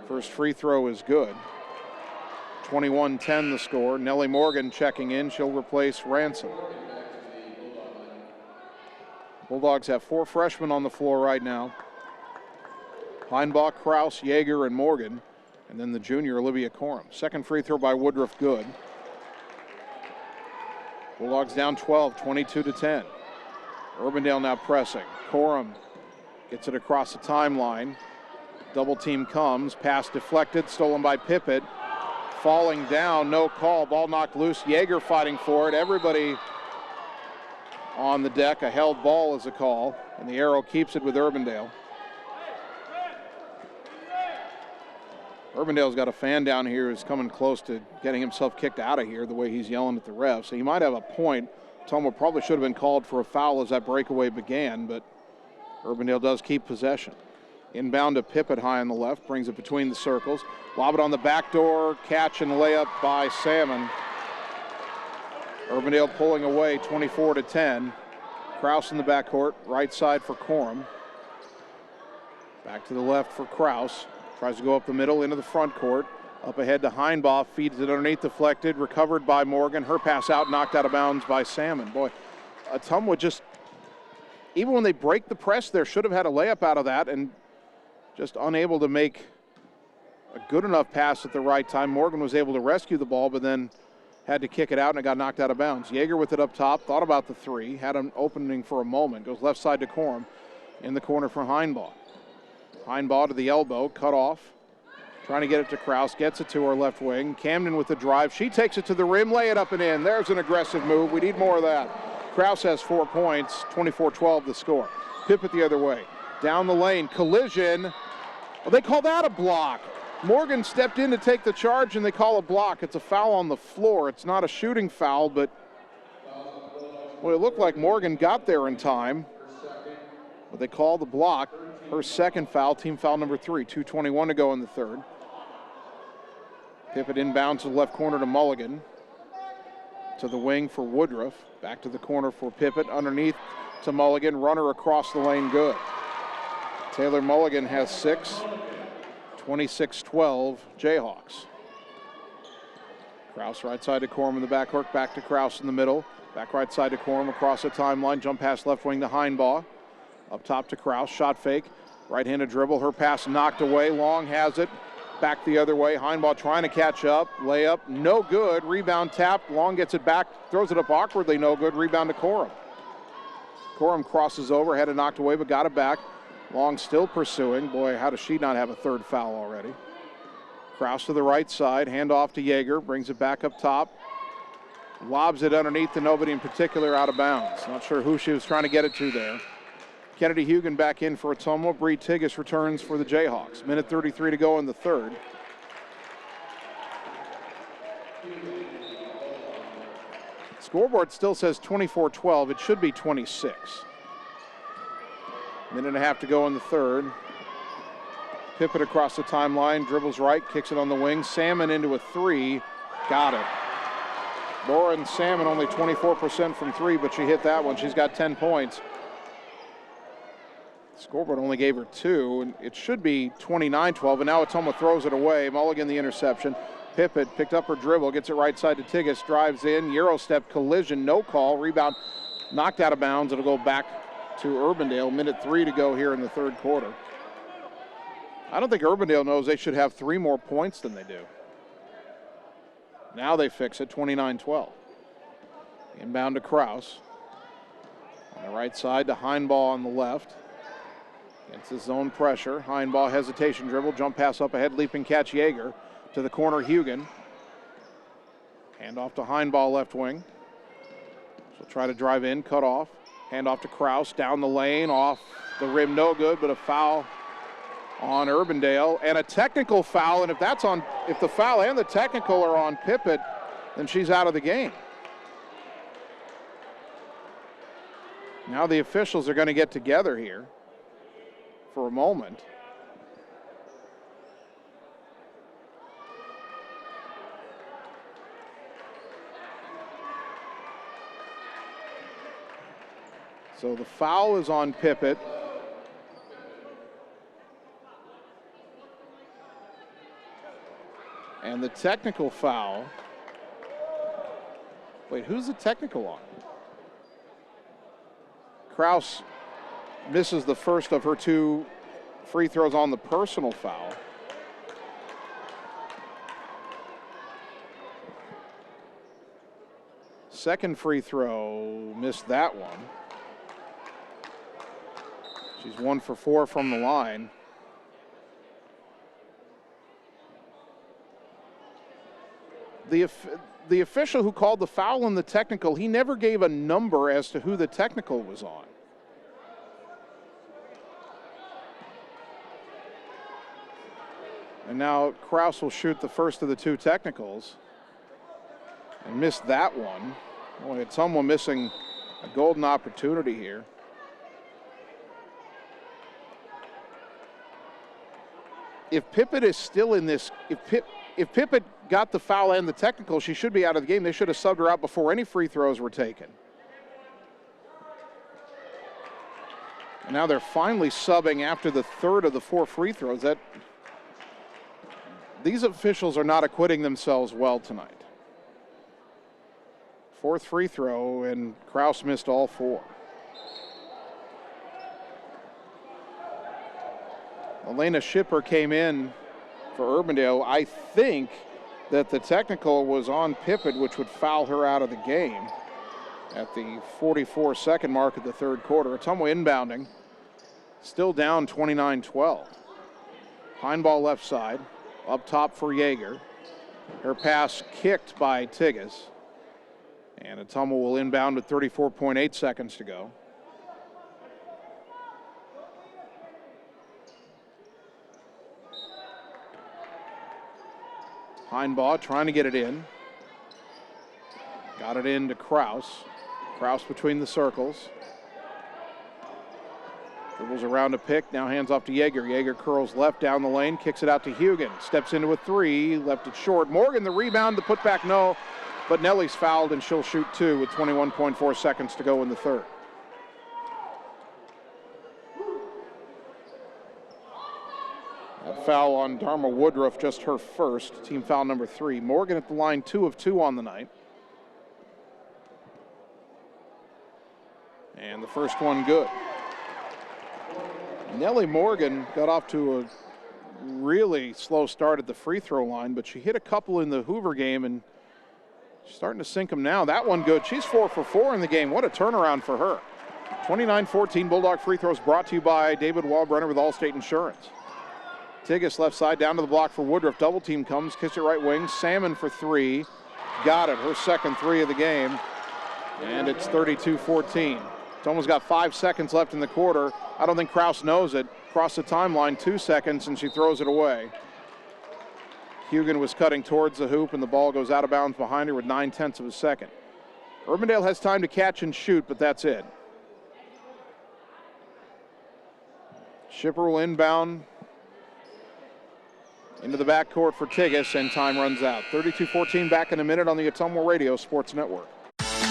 First free throw is good. 21-10 the score. Nellie Morgan checking in. She'll replace Ransom. Bulldogs have 4 freshmen on the floor right now. Heinbach, Kraus, Yeager, and Morgan. And then the junior, Olivia Corum. 2nd free throw by Woodruff, good. Bulldogs down 12, 22-10. Urbandale now pressing. Corum gets it across the timeline. Double team comes. Pass deflected, stolen by Pippett. Falling down, no call. Ball knocked loose. Yeager fighting for it. Everybody on the deck. A held ball is a call. And the arrow keeps it with Urbandale. Urbandale's got a fan down here who's coming close to getting himself kicked out of here the way he's yelling at the ref. So he might have a point. Ottumwa probably should have been called for a foul as that breakaway began, but Urbandale does keep possession. Inbound to Pippett high on the left, brings it between the circles. Lob it on the back door, catch and layup by Salmon. Urbandale pulling away, 24-10. Kraus in the backcourt, right side for Corum. Back to the left for Kraus. Tries to go up the middle into the front court. Up ahead to Heinbach, feeds it underneath, deflected, recovered by Morgan. Her pass out, knocked out of bounds by Salmon. Boy, Ottumwa just, even when they break the press there, should have had a layup out of that and just unable to make a good enough pass at the right time. Morgan was able to rescue the ball, but then had to kick it out and it got knocked out of bounds. Yeager with it up top, thought about the 3, had an opening for a moment, goes left side to Corum, in the corner for Heinbach. Heinbach to the elbow, cut off. Trying to get it to Kraus, gets it to her left wing. Camden with the drive. She takes it to the rim, lay it up and in. There's an aggressive move. We need more of that. Kraus has 4 points, 24-12 the score. Pippett the other way. Down the lane, collision. Well, they call that a block. Morgan stepped in to take the charge and they call a block. It's a foul on the floor. It's not a shooting foul, but well, it looked like Morgan got there in time. But they call the block. Her 2nd foul, team foul number 3, 2:21 to go in the 3rd. Pippett inbounds to the left corner to Mulligan. To the wing for Woodruff. Back to the corner for Pippett. Underneath to Mulligan. Runner across the lane, good. Taylor Mulligan has 6. 26-12 Jayhawks. Kraus right side to Corum in the backcourt. Back to Kraus in the middle. Back right side to Corum across the timeline. Jump pass left wing to Heinbach. Up top to Kraus. Shot fake. Right-handed dribble. Her pass knocked away. Long has it. Back the other way. Heinbach trying to catch up. Layup. No good. Rebound tapped. Long gets it back. Throws it up awkwardly. No good. Rebound to Corum. Corum crosses over. Had it knocked away but got it back. Long still pursuing. Boy, how does she not have a 3rd foul already? Kraus to the right side. Hand off to Yeager. Brings it back up top. Lobs it underneath to nobody in particular, out of bounds. Not sure who she was trying to get it to there. Kennedy Hugan back in for Ottumwa. Bree Tigges returns for the Jayhawks. Minute 33 to go in the 3rd. Scoreboard still says 24-12. It should be 26. Minute and a half to go in the 3rd. Pippett across the timeline, dribbles right, kicks it on the wing. Salmon into a 3, got it. Lauren Salmon only 24% from 3, but she hit that one. She's got 10 points. Scoreboard only gave her 2, and it should be 29-12, and now Ottumwa throws it away. Mulligan the interception. Pippett picked up her dribble, gets it right side to Tigges, drives in, Euro step, collision, no call, rebound, knocked out of bounds. It'll go back to Urbandale. Minute 3 to go here in the 3rd quarter. I don't think Urbandale knows they should have 3 more points than they do. Now they fix it, 29-12. Inbound to Kraus. On the right side to Heinbach on the left. Against his zone pressure. Heinbach hesitation dribble, jump pass up ahead, leaping catch Yeager. To the corner, Hugan. Hand off to Heinbach left wing. She'll try to drive in, cut off. Hand off to Kraus, down the lane, off the rim, no good, but a foul on Urbandale, and a technical foul, and if the foul and the technical are on Pippett, then she's out of the game. Now the officials are going to get together here for a moment. So the foul is on Pippett. And the technical foul. Wait, who's the technical on? Kraus misses the first of her 2 free throws on the personal foul. Second free throw, missed that one. She's 1 for 4 from the line. The official who called the foul and the technical, he never gave a number as to who the technical was on. And now Kraus will shoot the first of the 2 technicals and missed that one. Boy, it's someone missing a golden opportunity here. If Pippett is still in this, if Pippett got the foul and the technical, she should be out of the game. They should have subbed her out before any free throws were taken. And now they're finally subbing after the third of the 4 free throws. These officials are not acquitting themselves well tonight. 4th free throw, and Kraus missed all 4. Elena Schipper came in for Urbandale. I think that the technical was on Pippett, which would foul her out of the game at the 44-second mark of the 3rd quarter. Ottumwa inbounding, still down 29-12. Heinball left side, up top for Yeager. Her pass kicked by Tigges. And Ottumwa will inbound with 34.8 seconds to go. Heinbaugh trying to get it in. Got it in to Kraus. Kraus between the circles. Dribbles around a pick, now hands off to Yeager. Yeager curls left down the lane, kicks it out to Hugan. Steps into a 3, left it short. Morgan the rebound, the putback no. But Nelly's fouled and she'll shoot 2 with 21.4 seconds to go in the 3rd. That foul on Dharma Woodruff, just her first, team foul number 3. Morgan at the line, 2 of 2 on the night. And the first one good. Nellie Morgan got off to a really slow start at the free throw line, but she hit a couple in the Hoover game and she's starting to sink them now. That one good. She's 4 for 4 in the game. What a turnaround for her. 29-14 Bulldog free throws brought to you by David Walbrenner with Allstate Insurance. Tigges left side down to the block for Woodruff. Double team comes, kicks it right wing. Salmon for 3. Got it. Her second 3 of the game. And it's 32-14. It's almost got 5 seconds left in the quarter. I don't think Kraus knows it. Across the timeline, 2 seconds, and she throws it away. Hugan was cutting towards the hoop, and the ball goes out of bounds behind her with 9/10 of a second. Urbandale has time to catch and shoot, but that's it. Schipper will inbound into the backcourt for Tigges, and time runs out. 32-14 back in a minute on the Ottumwa Radio Sports Network.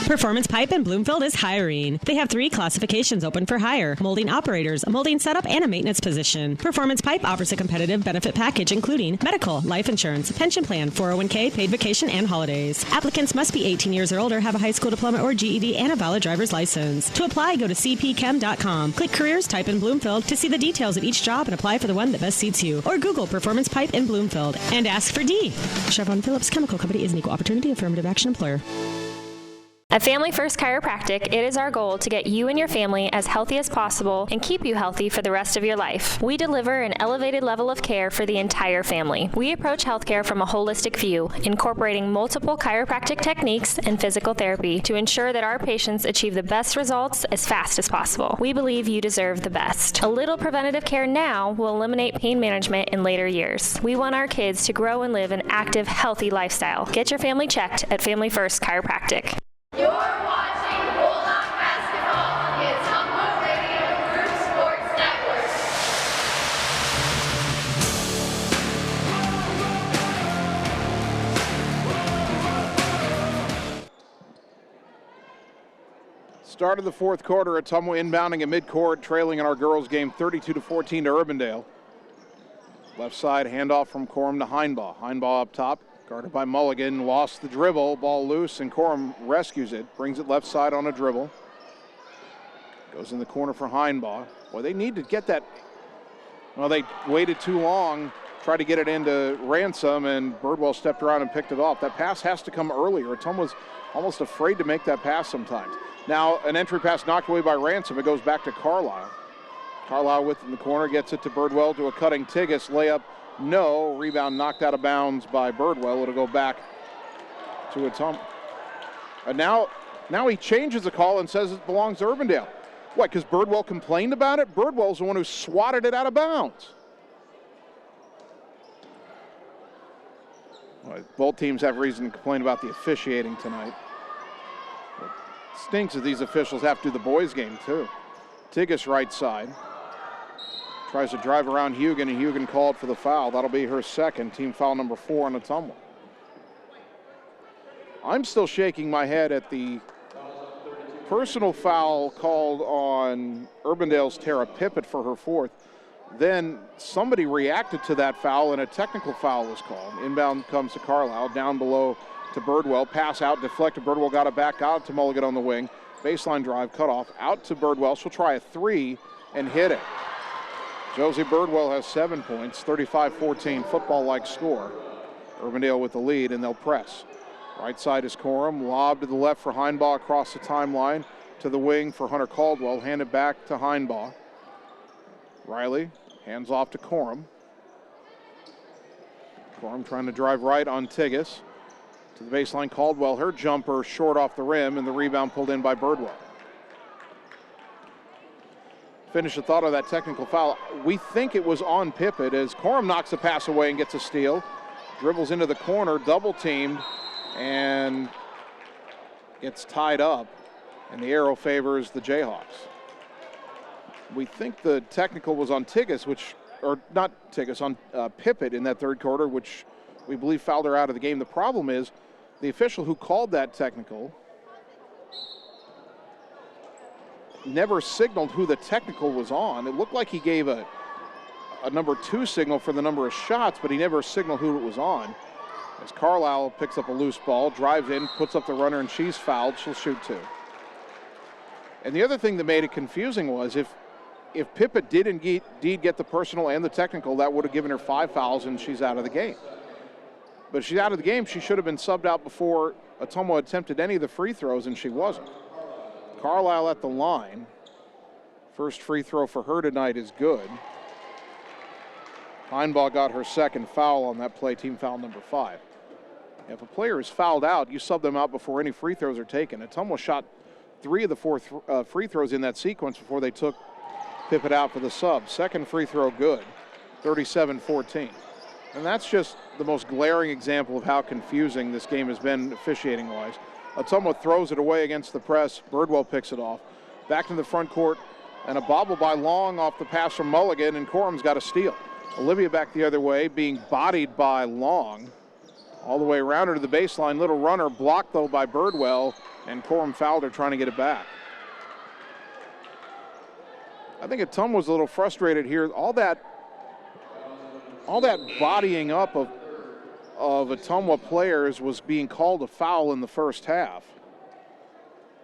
Performance Pipe in Bloomfield is hiring. They have 3 classifications open for hire: molding operators, a molding setup, and a maintenance position. Performance Pipe offers a competitive benefit package including medical, life insurance, pension plan, 401k, paid vacation, and holidays. Applicants must be 18 years or older, have a high school diploma or GED, and a valid driver's license. To apply, go to cpchem.com. Click Careers, type in Bloomfield to see the details of each job and apply for the one that best suits you. Or Google Performance Pipe in Bloomfield and ask for D. Chevron Phillips Chemical Company is an equal opportunity affirmative action employer. At Family First Chiropractic, it is our goal to get you and your family as healthy as possible and keep you healthy for the rest of your life. We deliver an elevated level of care for the entire family. We approach healthcare from a holistic view, incorporating multiple chiropractic techniques and physical therapy to ensure that our patients achieve the best results as fast as possible. We believe you deserve the best. A little preventative care now will eliminate pain management in later years. We want our kids to grow and live an active, healthy lifestyle. Get your family checked at Family First Chiropractic. You're watching Bulldog Basketball on the Ottumwa Radio Group Sports Network. Start of the fourth quarter, Ottumwa inbounding at midcourt, trailing in our girls game 32-14 to Urbandale. Left side handoff from Corum to Heinbaugh. Heinbaugh up top. Guarded by Mulligan, lost the dribble, ball loose, and Corum rescues it, brings it left side on a dribble. Goes in the corner for Heinbaugh. Boy, they need to get that. Well, they waited too long, tried to get it into Ransom, and Birdwell stepped around and picked it off. That pass has to come earlier. Ottumwa's almost afraid to make that pass sometimes. Now, an entry pass knocked away by Ransom. It goes back to Carlisle. Carlisle with in the corner, gets it to Birdwell to a cutting Tigas. Layup, no. Rebound knocked out of bounds by Birdwell. It'll go back to Ottumwa. And now he changes the call and says it belongs to Urbandale. What, because Birdwell complained about it? Birdwell's the one who swatted it out of bounds. Well, both teams have reason to complain about the officiating tonight. It stinks that these officials have to do the boys' game, too. Tigas right side. Tries to drive around Hugan, and Hugan called for the foul. That'll be her second, team foul number 4 on Ottumwa. I'm still shaking my head at the personal foul called on Urbandale's Tara Pippett for her 4th. Then somebody reacted to that foul, and a technical foul was called. Inbound comes to Carlisle, down below to Birdwell. Pass out, deflected. Birdwell got it back out to Mulligan on the wing. Baseline drive, cut off, out to Birdwell. She'll try a 3 and hit it. Josie Birdwell has 7 points, 35-14, football-like score. Urbandale with the lead, and they'll press. Right side is Corum, lob to the left for Heinbaugh across the timeline, to the wing for Hunter Caldwell, handed back to Heinbaugh. Riley hands off to Corum. Corum trying to drive right on Tigas. To the baseline, Caldwell, her jumper short off the rim, and the rebound pulled in by Birdwell. Finish the thought of that technical foul. We think it was on Pippett as Corum knocks the pass away and gets a steal. Dribbles into the corner, double teamed, and gets tied up. And the arrow favors the Jayhawks. We think the technical was on Tigas, on Pippett in that third quarter, which we believe fouled her out of the game. The problem is the official who called that technical never signaled who the technical was on. It looked like he gave a number 2 signal for the number of shots, but he never signaled who it was on. As Carlisle picks up a loose ball, drives in, puts up the runner, and she's fouled. She'll shoot 2. And the other thing that made it confusing was if Pippett did indeed get the personal and the technical, that would have given her 5 fouls and she's out of the game. But if she's out of the game, she should have been subbed out before Ottumwa attempted any of the free throws, and she wasn't. Carlisle at the line. First free throw for her tonight is good. Heinbaugh got her second foul on that play, team foul number 5. If a player is fouled out, you sub them out before any free throws are taken. Ottumwa shot 3 of the 4 free throws in that sequence before they took Pippett out for the sub. Second free throw good, 37-14. And that's just the most glaring example of how confusing this game has been officiating-wise. Ottumwa throws it away against the press. Birdwell picks it off. Back to the front court, and a bobble by Long off the pass from Mulligan, and Corum's got a steal. Olivia back the other way, being bodied by Long. All the way around her to the baseline. Little runner, blocked though by Birdwell, and Corum fouled her trying to get it back. I think Ottumwa was a little frustrated here. All that bodying up of Ottumwa players was being called a foul in the first half.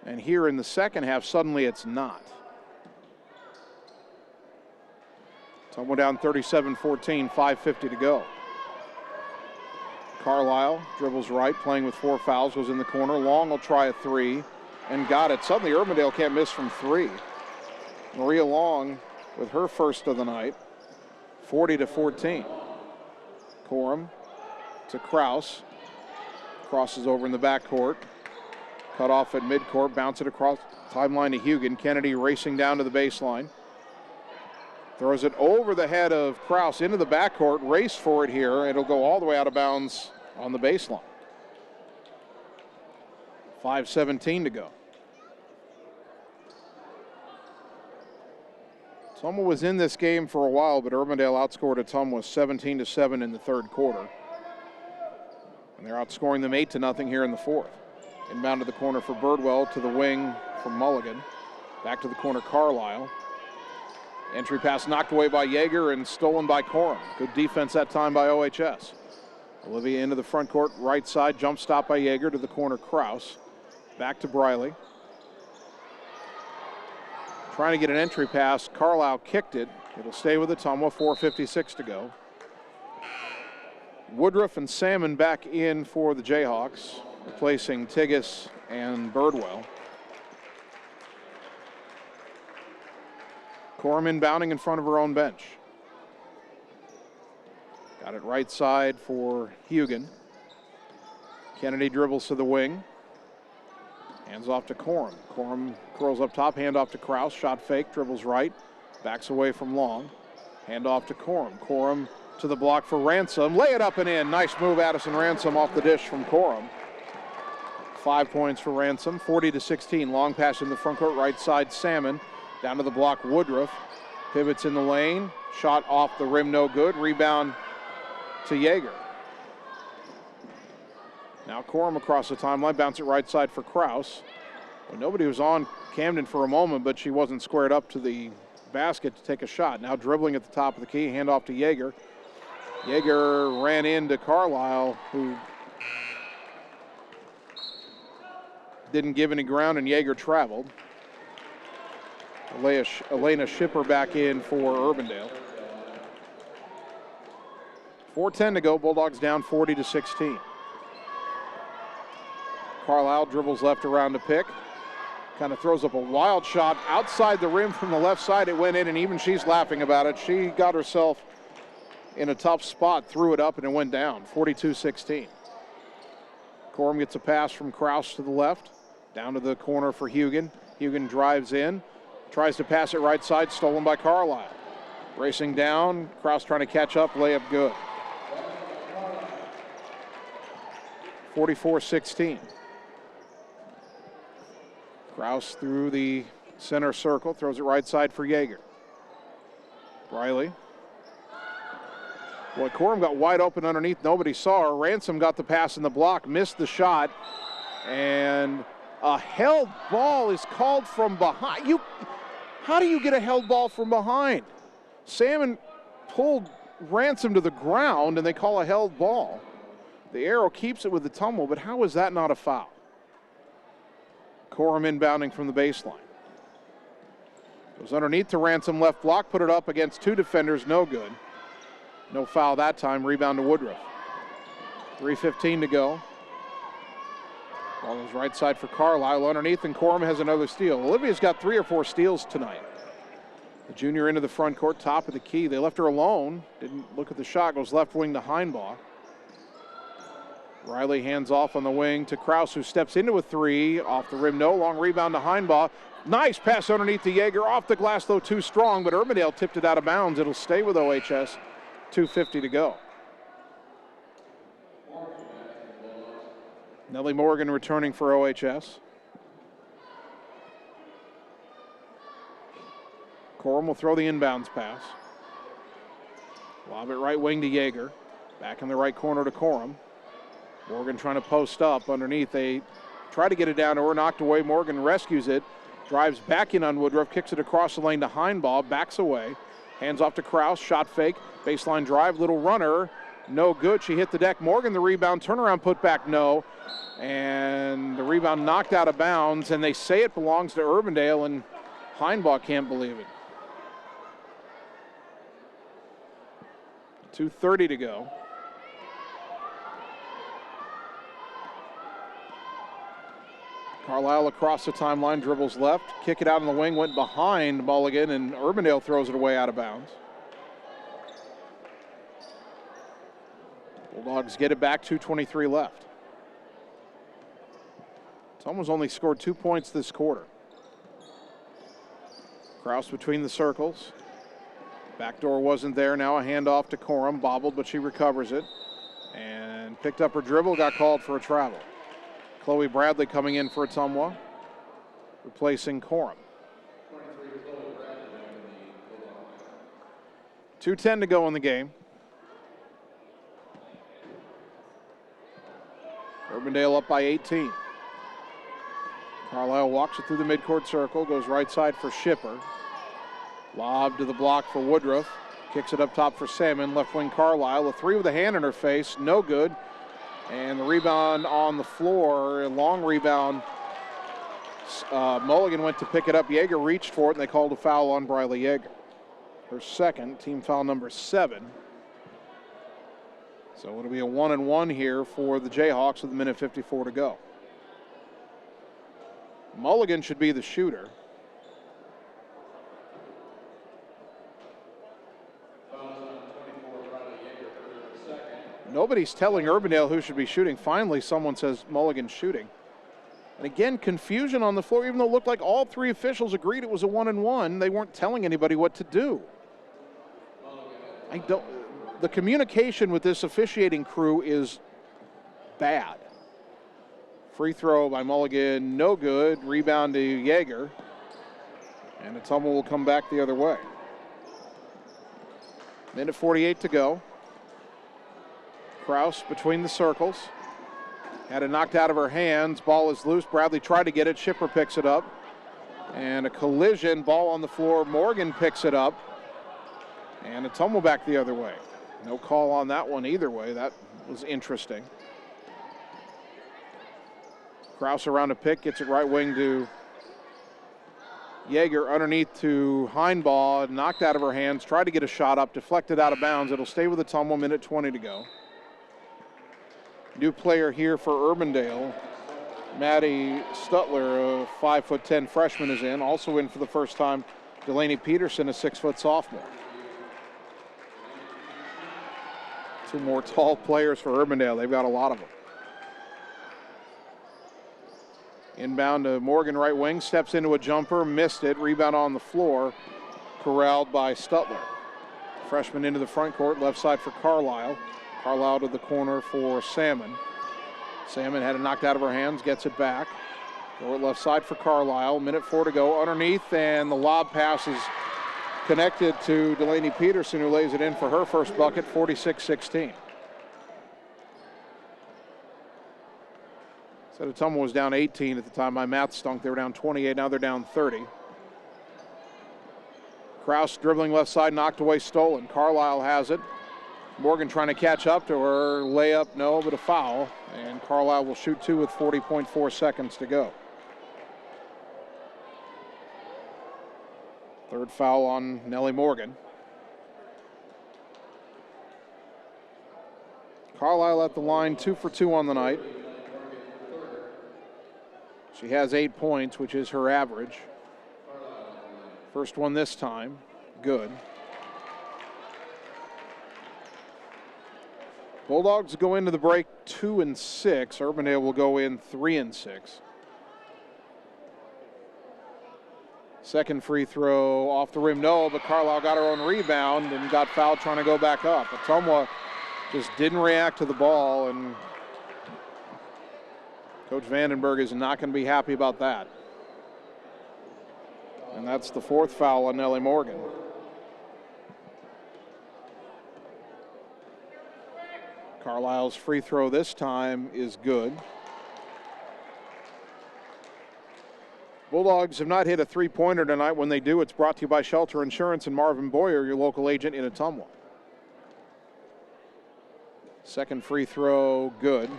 And here in the second half, suddenly it's not. Ottumwa down 37-14, 5:50 to go. Carlisle dribbles right, playing with 4 fouls, goes in the corner. Long will try a 3. and got it. Suddenly Urbandale can't miss from 3. Maria Long with her first of the night, 40-14. Corum to Kraus. Crosses over in the backcourt. Cut off at midcourt, bounce it across timeline to Hugan. Kennedy racing down to the baseline. Throws it over the head of Kraus into the backcourt. Race for it here. It'll go all the way out of bounds on the baseline. 5:17 to go. Ottumwa was in this game for a while, but Urbandale outscored Ottumwa 17-7 in the third quarter. And they're outscoring them 8-0 here in the fourth. Inbound to the corner for Birdwell, to the wing from Mulligan. Back to the corner, Carlisle. Entry pass knocked away by Yeager and stolen by Corum. Good defense that time by OHS. Olivia into the front court, right side, jump stop by Yeager to the corner, Kraus. Back to Briley. Trying to get an entry pass, Carlisle kicked it. It'll stay with Ottumwa, 4:56 to go. Woodruff and Salmon back in for the Jayhawks, replacing Tigges and Birdwell. Corum inbounding in front of her own bench. Got it right side for Hugan. Kennedy dribbles to the wing. Hands off to Corum. Corum curls up top, hand off to Kraus. Shot fake, dribbles right. Backs away from Long. Hand off to Corum. Corum to the block for Ransom. Lay it up and in. Nice move, Addison Ransom off the dish from Corum. 5 points for Ransom, 40-16. Long pass in the front court, right side, Salmon. Down to the block, Woodruff. Pivots in the lane. Shot off the rim, no good. Rebound to Yeager. Now Corum across the timeline. Bounce it right side for Kraus. Well, nobody was on Camden for a moment, but she wasn't squared up to the basket to take a shot. Now dribbling at the top of the key. Hand off to Yeager. Yeager ran into Carlisle, who didn't give any ground, and Yeager traveled. Elena Schipper back in for Urbandale. 4:10 to go. Bulldogs down 40-16. Carlisle dribbles left around to pick. Kind of throws up a wild shot outside the rim from the left side. It went in, and even she's laughing about it. She got herself in a tough spot, threw it up, and it went down. 42-16. Corum gets a pass from Kraus to the left. Down to the corner for Hugan. Hugan drives in. Tries to pass it right side, stolen by Carlisle. Racing down, Kraus trying to catch up, layup good. 44-16. Kraus through the center circle, throws it right side for Yeager. Briley. Boy, Corum got wide open underneath, nobody saw her. Ransom got the pass in the block, missed the shot, and a held ball is called from behind. How do you get a held ball from behind? Salmon pulled Ransom to the ground, and they call a held ball. The arrow keeps it with the tumble, but how is that not a foul? Corum inbounding from the baseline. Goes underneath to Ransom, left block, put it up against two defenders, no good. No foul that time, rebound to Woodruff. 3:15 to go. Ball is right side for Carlisle underneath, and Corum has another steal. Olivia's got 3 or 4 steals tonight. The junior into the front court, top of the key. They left her alone. Didn't look at the shot. Goes left wing to Heinbaugh. Riley hands off on the wing to Kraus, who steps into a 3. Off the rim, no. Long rebound to Heinbaugh. Nice pass underneath to Yeager. Off the glass, though, too strong, but Urbandale tipped it out of bounds. It'll stay with OHS. 2:50 to go. Nellie Morgan returning for OHS. Corum will throw the inbounds pass. Lob it right wing to Yeager. Back in the right corner to Corum. Morgan trying to post up underneath. They try to get it down to her, knocked away. Morgan rescues it. Drives back in on Woodruff, kicks it across the lane to Heinbaugh, backs away. Hands off to Kraus, shot fake. Baseline drive, little runner. No good. She hit the deck. Morgan the rebound, turnaround put back, no. And the rebound knocked out of bounds, and they say it belongs to Urbandale, and Heinbaugh can't believe it. 2:30 to go. Carlisle across the timeline, dribbles left, kick it out in the wing, went behind Mulligan, and Urbandale throws it away out of bounds. Bulldogs get it back, 2:23 left. Ottumwa's only scored 2 points this quarter. Kraus between the circles. Backdoor wasn't there, now a handoff to Corum, bobbled, but she recovers it. And picked up her dribble, got called for a travel. Chloe Bradley coming in for Ottumwa, replacing Corum. 2:10 to go in the game. Urbandale up by 18. Carlisle walks it through the midcourt circle, goes right side for Shipper. Lob to the block for Woodruff. Kicks it up top for Salmon, left wing Carlisle. A three with a hand in her face, no good. And the rebound on the floor, a long rebound. Mulligan went to pick it up. Yeager reached for it, and they called a foul on Briley Yeager. Her second, team foul number 7. So it'll be a 1-and-1 here for the Jayhawks with 1:54 to go. Mulligan should be the shooter. Nobody's telling Urbandale who should be shooting. Finally, someone says Mulligan's shooting. And again, confusion on the floor, even though it looked like all 3 officials agreed it was a 1-and-1. They weren't telling anybody what to do. The communication with this officiating crew is bad. Free throw by Mulligan, no good. Rebound to Yeager. And Ottumwa will come back the other way. 1:48 to go. Kraus between the circles. Had it knocked out of her hands. Ball is loose. Bradley tried to get it. Shipper picks it up. And a collision. Ball on the floor. Morgan picks it up. And Ottumwa back the other way. No call on that one either way. That was interesting. Kraus around a pick. Gets it right wing to Yeager. Underneath to Heinbaugh. Knocked out of her hands. Tried to get a shot up. Deflected out of bounds. It'll stay with Ottumwa. 1:20 to go. New player here for Urbandale. Maddie Stutler, a 5'10" freshman, is in. Also in for the first time, Delaney Peterson, a 6' sophomore. 2 more tall players for Urbandale. They've got a lot of them. Inbound to Morgan, right wing. Steps into a jumper, missed it. Rebound on the floor. Corralled by Stutler. Freshman into the front court, left side for Carlisle. Carlisle to the corner for Salmon. Salmon had it knocked out of her hands, gets it back. Go it left side for Carlisle. 1:04 to go underneath, and the lob pass is connected to Delaney Peterson, who lays it in for her first bucket, 46-16. Said Ottumwa was down 18 at the time. My math stunk. They were down 28. Now they're down 30. Kraus dribbling left side, knocked away, stolen. Carlisle has it. Morgan trying to catch up to her. Layup, no, but a foul. And Carlisle will shoot 2 with 40.4 seconds to go. Third foul on Nellie Morgan. Carlisle at the line, 2 for 2 on the night. She has 8 points, which is her average. First one this time, good. Bulldogs go into the break 2-6. Urbandale will go in 3-6. Second free throw off the rim, no, but Carlisle got her own rebound and got fouled trying to go back up. Ottumwa just didn't react to the ball, and Coach Vandenberg is not going to be happy about that. And that's the 4th foul on Nellie Morgan. Carlisle's free throw this time is good. Bulldogs have not hit a three-pointer tonight. When they do, it's brought to you by Shelter Insurance and Marvin Boyer, your local agent in Ottumwa. Second free throw, good.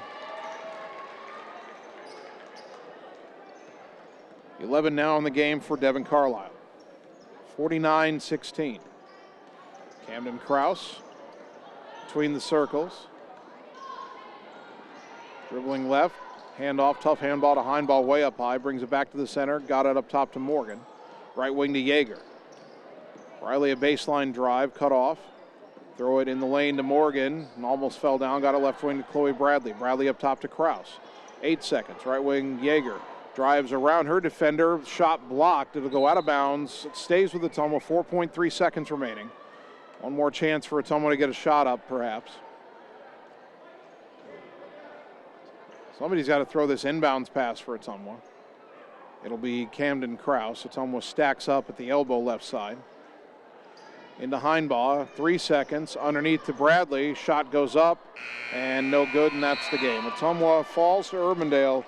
11 now in the game for Devin Carlisle. 49-16. Camden Kraus between the circles. Dribbling left, Handoff, tough handball to Heinball, way up high, brings it back to the center, got it up top to Morgan. Right wing to Yeager. Riley a baseline drive, cut off. Throw it in the lane to Morgan, and almost fell down, got it left wing to Chloe Bradley. Bradley up top to Kraus. 8 seconds, right wing Yeager. Drives around her defender, shot blocked, it'll go out of bounds. It stays with Ottumwa, 4.3 seconds remaining. One more chance for Ottumwa to get a shot up, perhaps. Somebody's got to throw this inbounds pass for Ottumwa. It'll be Camden Kraus. Ottumwa stacks up at the elbow left side. Into Heinbaugh, 3 seconds, underneath to Bradley. Shot goes up, and no good, and that's the game. Ottumwa falls to Urbandale,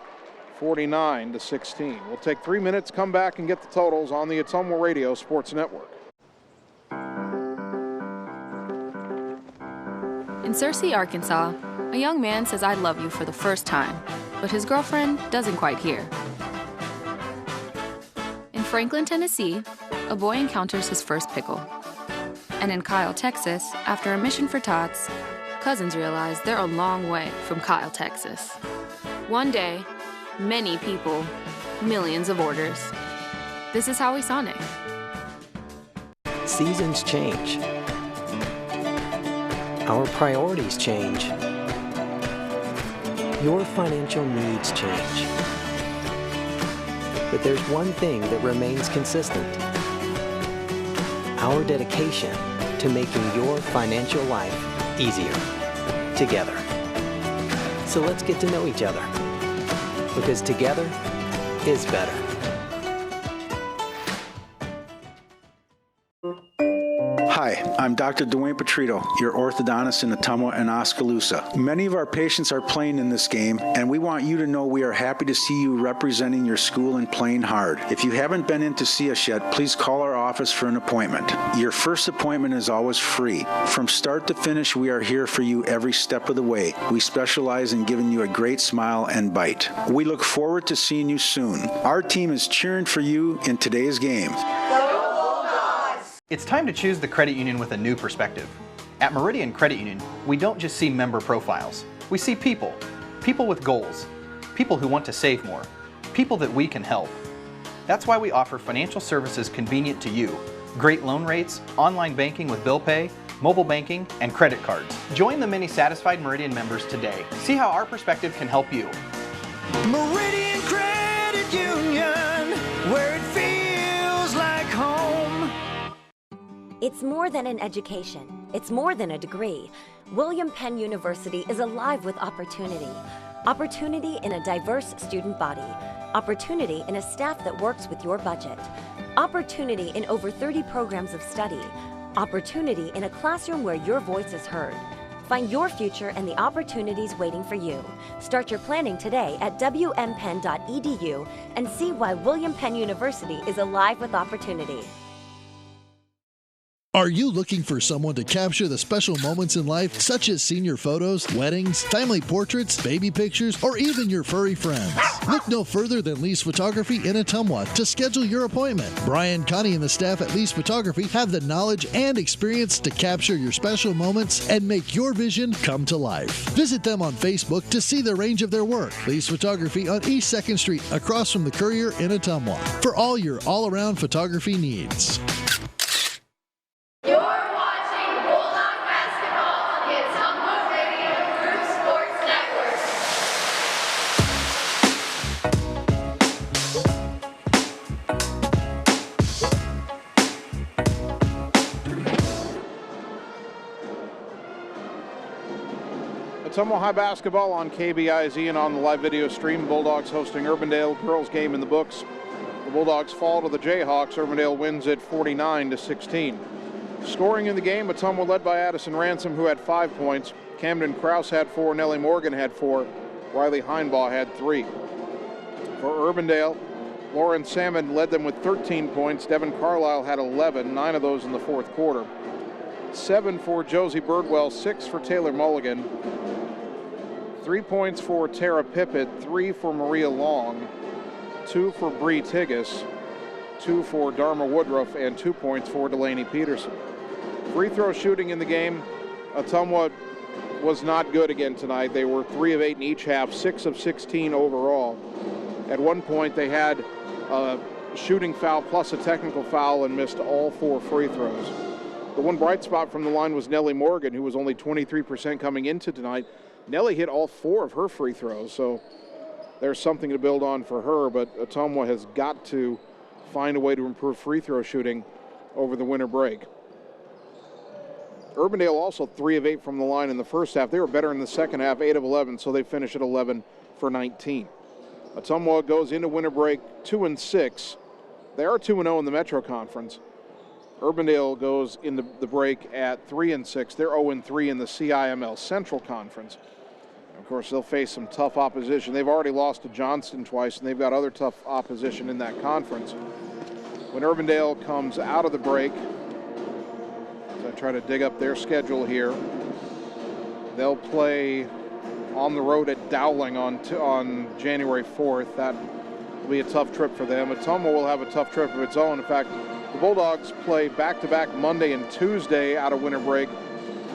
49-16. We'll take 3 minutes, come back, and get the totals on the Ottumwa Radio Sports Network. In Searcy, Arkansas, a young man says I love you for the first time, but his girlfriend doesn't quite hear. In Franklin, Tennessee, a boy encounters his first pickle. And in Kyle, Texas, after a mission for tots, cousins realize they're a long way from Kyle, Texas. One day, many people, millions of orders. This is Howie Sonic. Seasons change. Our priorities change. Your financial needs change. But there's one thing that remains consistent. Our dedication to making your financial life easier together. So let's get to know each other, because together is better. Hi, I'm Dr. Dwayne Petrito, your orthodontist in Ottumwa and Oskaloosa. Many of our patients are playing in this game, and we want you to know we are happy to see you representing your school and playing hard. If you haven't been in to see us yet, please call our office for an appointment. Your first appointment is always free. From start to finish, we are here for you every step of the way. We specialize in giving you a great smile and bite. We look forward to seeing you soon. Our team is cheering for you in today's game. It's time to choose the credit union with a new perspective. At Meridian Credit Union, we don't just see member profiles. We see people. People with goals. People who want to save more. People that we can help. That's why we offer financial services convenient to you. Great loan rates, online banking with bill pay, mobile banking, and credit cards. Join the many satisfied Meridian members today. See how our perspective can help you. Meridian Credit Union, where it feels like home. It's more than an education. It's more than a degree. William Penn University is alive with opportunity. Opportunity in a diverse student body. Opportunity in a staff that works with your budget. Opportunity in over 30 programs of study. Opportunity in a classroom where your voice is heard. Find your future and the opportunities waiting for you. Start your planning today at wmpenn.edu and see why William Penn University is alive with opportunity. Are you looking for someone to capture the special moments in life, such as senior photos, weddings, family portraits, baby pictures, or even your furry friends? Look no further than Lee's Photography in Ottumwa to schedule your appointment. Brian, Connie, and the staff at Lee's Photography have the knowledge and experience to capture your special moments and make your vision come to life. Visit them on Facebook to see the range of their work. Lee's Photography on East 2nd Street, across from the Courier in Ottumwa, for all your all-around photography needs. You're watching Bulldog Basketball on the Ottumwa Radio Group Sports Network. Ottumwa High Basketball on KBIZ and on the live video stream. Bulldogs hosting Urbandale. Girls game in the books. The Bulldogs fall to the Jayhawks. Urbandale wins it 49-16. Scoring in the game, Ottumwa led by Addison Ransom, who had 5 points. Camden Kraus had 4. Nellie Morgan had 4. Riley Heinbaugh had 3. For Urbandale, Lauren Salmon led them with 13 points. Devin Carlisle had 11, 9 of those in the fourth quarter. 7 for Josie Birdwell, 6 for Taylor Mulligan. 3 points for Tara Pippett, 3 for Maria Long, 2 for Bree Tigas, 2 for Dharma Woodruff, and 2 points for Delaney Peterson. Free throw shooting in the game, Ottumwa was not good again tonight. They were 3 of 8 in each half, 6 of 16 overall. At one point, they had a shooting foul plus a technical foul and missed all 4 free throws. The one bright spot from the line was Nellie Morgan, who was only 23% coming into tonight. Nellie hit all 4 of her free throws, so there's something to build on for her, but Ottumwa has got to find a way to improve free throw shooting over the winter break. Urbandale also 3 of 8 from the line in the first half. They were better in the second half, 8 of 11, so they finish at 11 for 19. Ottumwa goes into winter break 2-6. They are 2-0 in the Metro Conference. Urbandale goes into the break at 3-6. They're 0-3 in the CIML Central Conference. Of course, they'll face some tough opposition. They've already lost to Johnston twice, and they've got other tough opposition in that conference. When Urbandale comes out of the break, as I try to dig up their schedule here, they'll play on the road at Dowling on January 4th. That will be a tough trip for them. Ottumwa will have a tough trip of its own. In fact, the Bulldogs play back-to-back Monday and Tuesday out of winter break.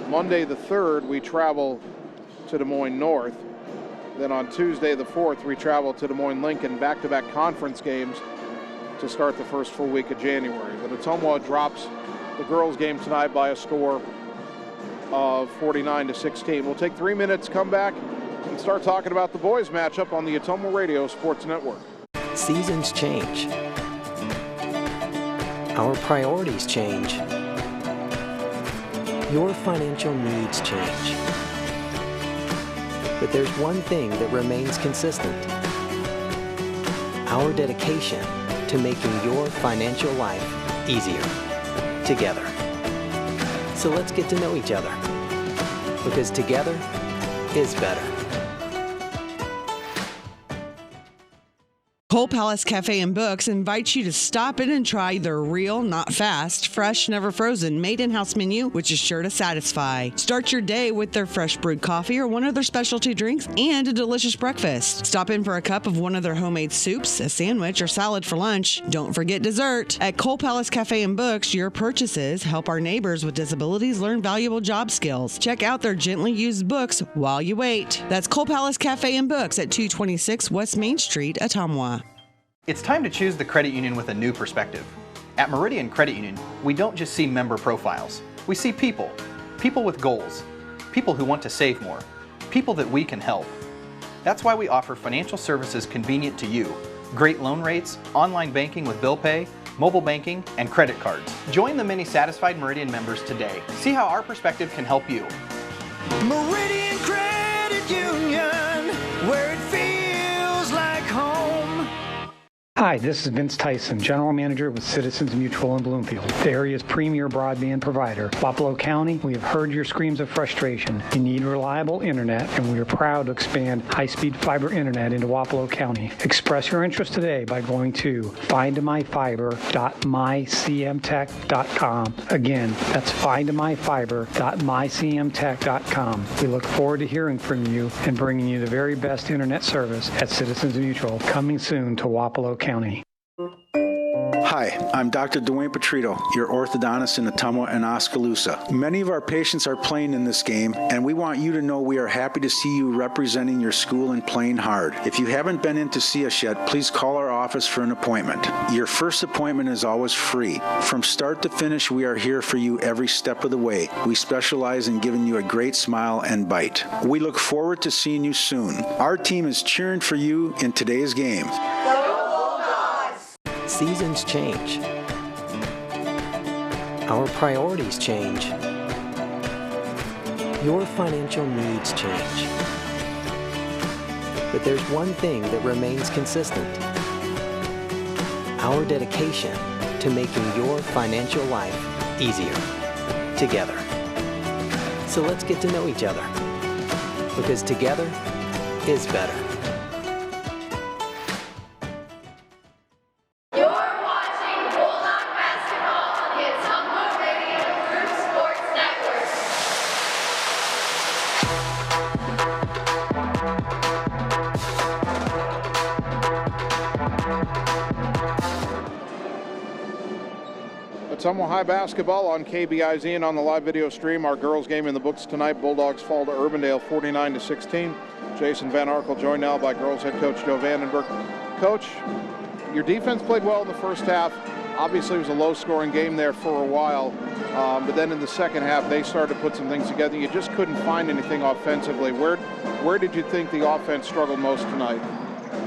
Monday the 3rd, we travel to Des Moines North. Then on Tuesday the 4th, we travel to Des Moines Lincoln, back-to-back conference games to start the first full week of January. But Ottumwa drops the girls' game tonight by a score of 49-16. We'll take 3 minutes, come back, and start talking about the boys' matchup on the Ottumwa Radio Sports Network. Seasons change. Our priorities change. Your financial needs change. But there's one thing that remains consistent. Our dedication to making your financial life easier together. So let's get to know each other, because together is better. Cole Palace Cafe and Books invites you to stop in and try their real, not fast, fresh, never frozen, made-in-house menu, which is sure to satisfy. Start your day with their fresh brewed coffee or one of their specialty drinks and a delicious breakfast. Stop in for a cup of one of their homemade soups, a sandwich, or salad for lunch. Don't forget dessert. At Cole Palace Cafe and Books, your purchases help our neighbors with disabilities learn valuable job skills. Check out their gently used books while you wait. That's Cole Palace Cafe and Books at 226 West Main Street, Ottumwa. It's time to choose the credit union with a new perspective. At Meridian Credit Union, we don't just see member profiles. We see people. People with goals. People who want to save more. People that we can help. That's why we offer financial services convenient to you. Great loan rates, online banking with bill pay, mobile banking, and credit cards. Join the many satisfied Meridian members today. See how our perspective can help you. Meridian Credit Union, where it feels like home. Hi, this is Vince Tyson, General Manager with Citizens Mutual in Bloomfield, the area's premier broadband provider. Wapello County, we have heard your screams of frustration. You need reliable internet, and we are proud to expand high-speed fiber internet into Wapello County. Express your interest today by going to findmyfiber.mycmtech.com. Again, that's findmyfiber.mycmtech.com. We look forward to hearing from you and bringing you the very best internet service at Citizens Mutual, coming soon to Wapello County. Hi, I'm Dr. Dwayne Petrito, your orthodontist in Ottumwa and Oskaloosa. Many of our patients are playing in this game, and we want you to know we are happy to see you representing your school and playing hard. If you haven't been in to see us yet, please call our office for an appointment. Your first appointment is always free. From start to finish, we are here for you every step of the way. We specialize in giving you a great smile and bite. We look forward to seeing you soon. Our team is cheering for you in today's game. Seasons change. Our priorities change. Your financial needs change. But there's one thing that remains consistent. Our dedication to making your financial life easier together. So let's get to know each other, because together is better. Ottumwa High basketball on KBIZ and on the live video stream. Our girls game in the books tonight. Bulldogs fall to Urbandale 49-16. Jason Van Arkel joined now by girls head coach Joe Vandenberg. Coach, your defense played well in the first half. Obviously, it was a low-scoring game there for a while, but then in the second half, they started to put some things together. You just couldn't find anything offensively. Where did you think the offense struggled most tonight?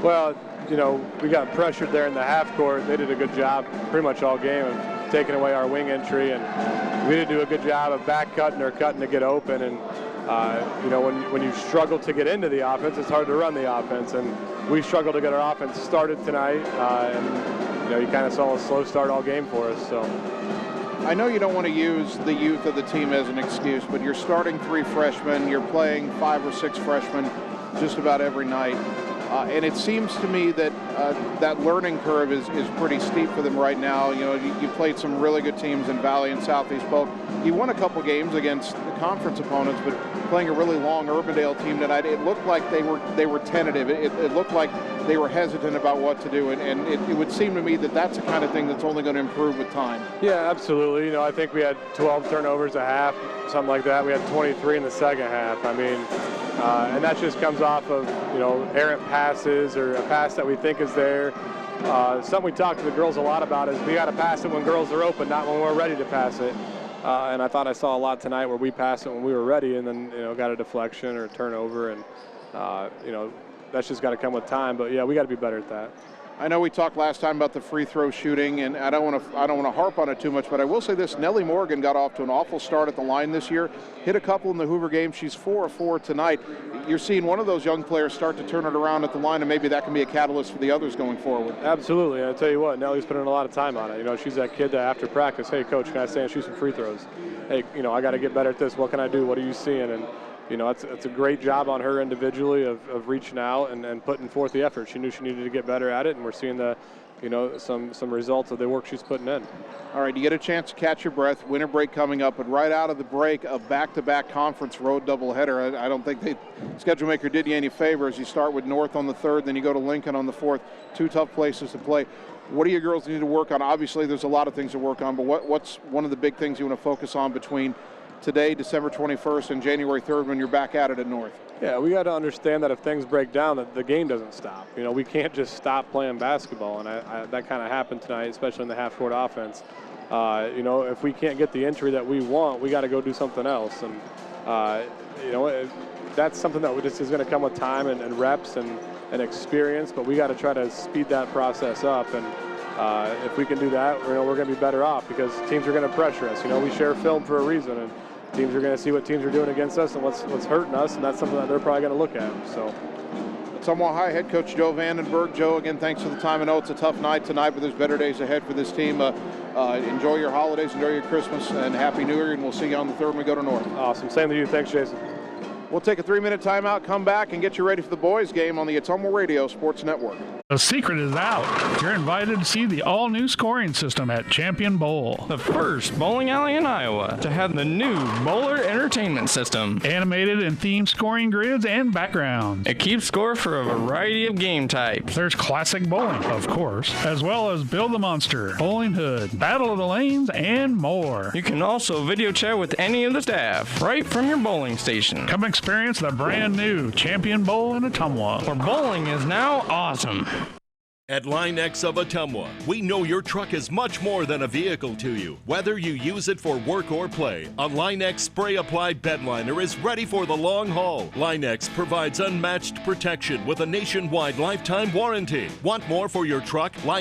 Well, you know, we got pressured there in the half court. They did a good job pretty much all game of taking away our wing entry, and we did do a good job of back cutting or cutting to get open. And you know, when you struggle to get into the offense, it's hard to run the offense, and we struggled to get our offense started tonight. And you know, you kind of saw a slow start all game for us. So I know you don't want to use the youth of the team as an excuse, but you're starting 3 freshmen, you're playing 5 or 6 freshmen just about every night. And it seems to me that that learning curve is pretty steep for them right now. You know, you played some really good teams in Valley and Southeast Polk. You won a couple games against the conference opponents, but playing a really long Urbandale team tonight, it looked like they were tentative. It looked like they were hesitant about what to do, and it would seem to me that that's the kind of thing that's only going to improve with time. Yeah, absolutely. You know, I think we had 12 turnovers a half, something like that. We had 23 in the second half. I mean, and that just comes off of, you know, errant passes or a pass that we think is there. Something we talk to the girls a lot about is we got to pass it when girls are open, not when we're ready to pass it. And I thought I saw a lot tonight where we passed it when we were ready and then, you know, got a deflection or a turnover. And, you know, that's just got to come with time. But, yeah, we got to be better at that. I know we talked last time about the free throw shooting, and I don't want to harp on it too much, but I will say this: Nellie Morgan got off to an awful start at the line this year. Hit a couple in the Hoover game. She's 4 of 4 tonight. You're seeing one of those young players start to turn it around at the line, and maybe that can be a catalyst for the others going forward. Absolutely. I tell you what, Nellie's putting a lot of time on it. You know, she's that kid that after practice, hey coach, can I stay and shoot some free throws? Hey, you know, I got to get better at this. What can I do? What are you seeing? And you know, it's a great job on her individually of reaching out and putting forth the effort. She knew she needed to get better at it, and we're seeing the, you know, some results of the work she's putting in. All right, you get a chance to catch your breath. Winter break coming up, but right out of the break, a back-to-back conference road doubleheader. I don't think the schedule maker did you any favors. You start with North on the 3rd, then you go to Lincoln on the 4th. 2 tough places to play. What do your girls need to work on? Obviously, there's a lot of things to work on, but what's one of the big things you want to focus on between today, December 21st, and January 3rd when you're back at it at North? Yeah, we got to understand that if things break down, that the game doesn't stop. You know, we can't just stop playing basketball, and that kind of happened tonight, especially in the half-court offense. You know, if we can't get the entry that we want, we got to go do something else. And, you know, that's something that just is going to come with time and reps and experience, but we got to try to speed that process up. And if we can do that, you know, we're going to be better off because teams are going to pressure us. You know, we share film for a reason, and teams are going to see what teams are doing against us and what's hurting us, and that's something that they're probably going to look at. So, Ottumwa High head coach Joe Vandenberg. Joe, again, thanks for the time. I know it's a tough night tonight, but there's better days ahead for this team. Enjoy your holidays, enjoy your Christmas, and Happy New Year, and we'll see you on the 3rd when we go to North. Awesome. Same to you. Thanks, Jason. We'll take a 3-minute timeout, come back, and get you ready for the boys' game on the Ottumwa Radio Sports Network. The secret is out. You're invited to see the all-new scoring system at Champion Bowl. The first bowling alley in Iowa to have the new Bowler Entertainment System. Animated and themed scoring grids and backgrounds. It keeps score for a variety of game types. There's classic bowling, of course, as well as Build the Monster, Bowling Hood, Battle of the Lanes, and more. You can also video chat with any of the staff right from your bowling station. Come experience the brand new Champion Bowl in Ottumwa, where bowling is now awesome. At Line X of Ottumwa, we know your truck is much more than a vehicle to you. Whether you use it for work or play, a Line X spray-applied bedliner is ready for the long haul. Line X provides unmatched protection with a nationwide lifetime warranty. Want more for your truck? Line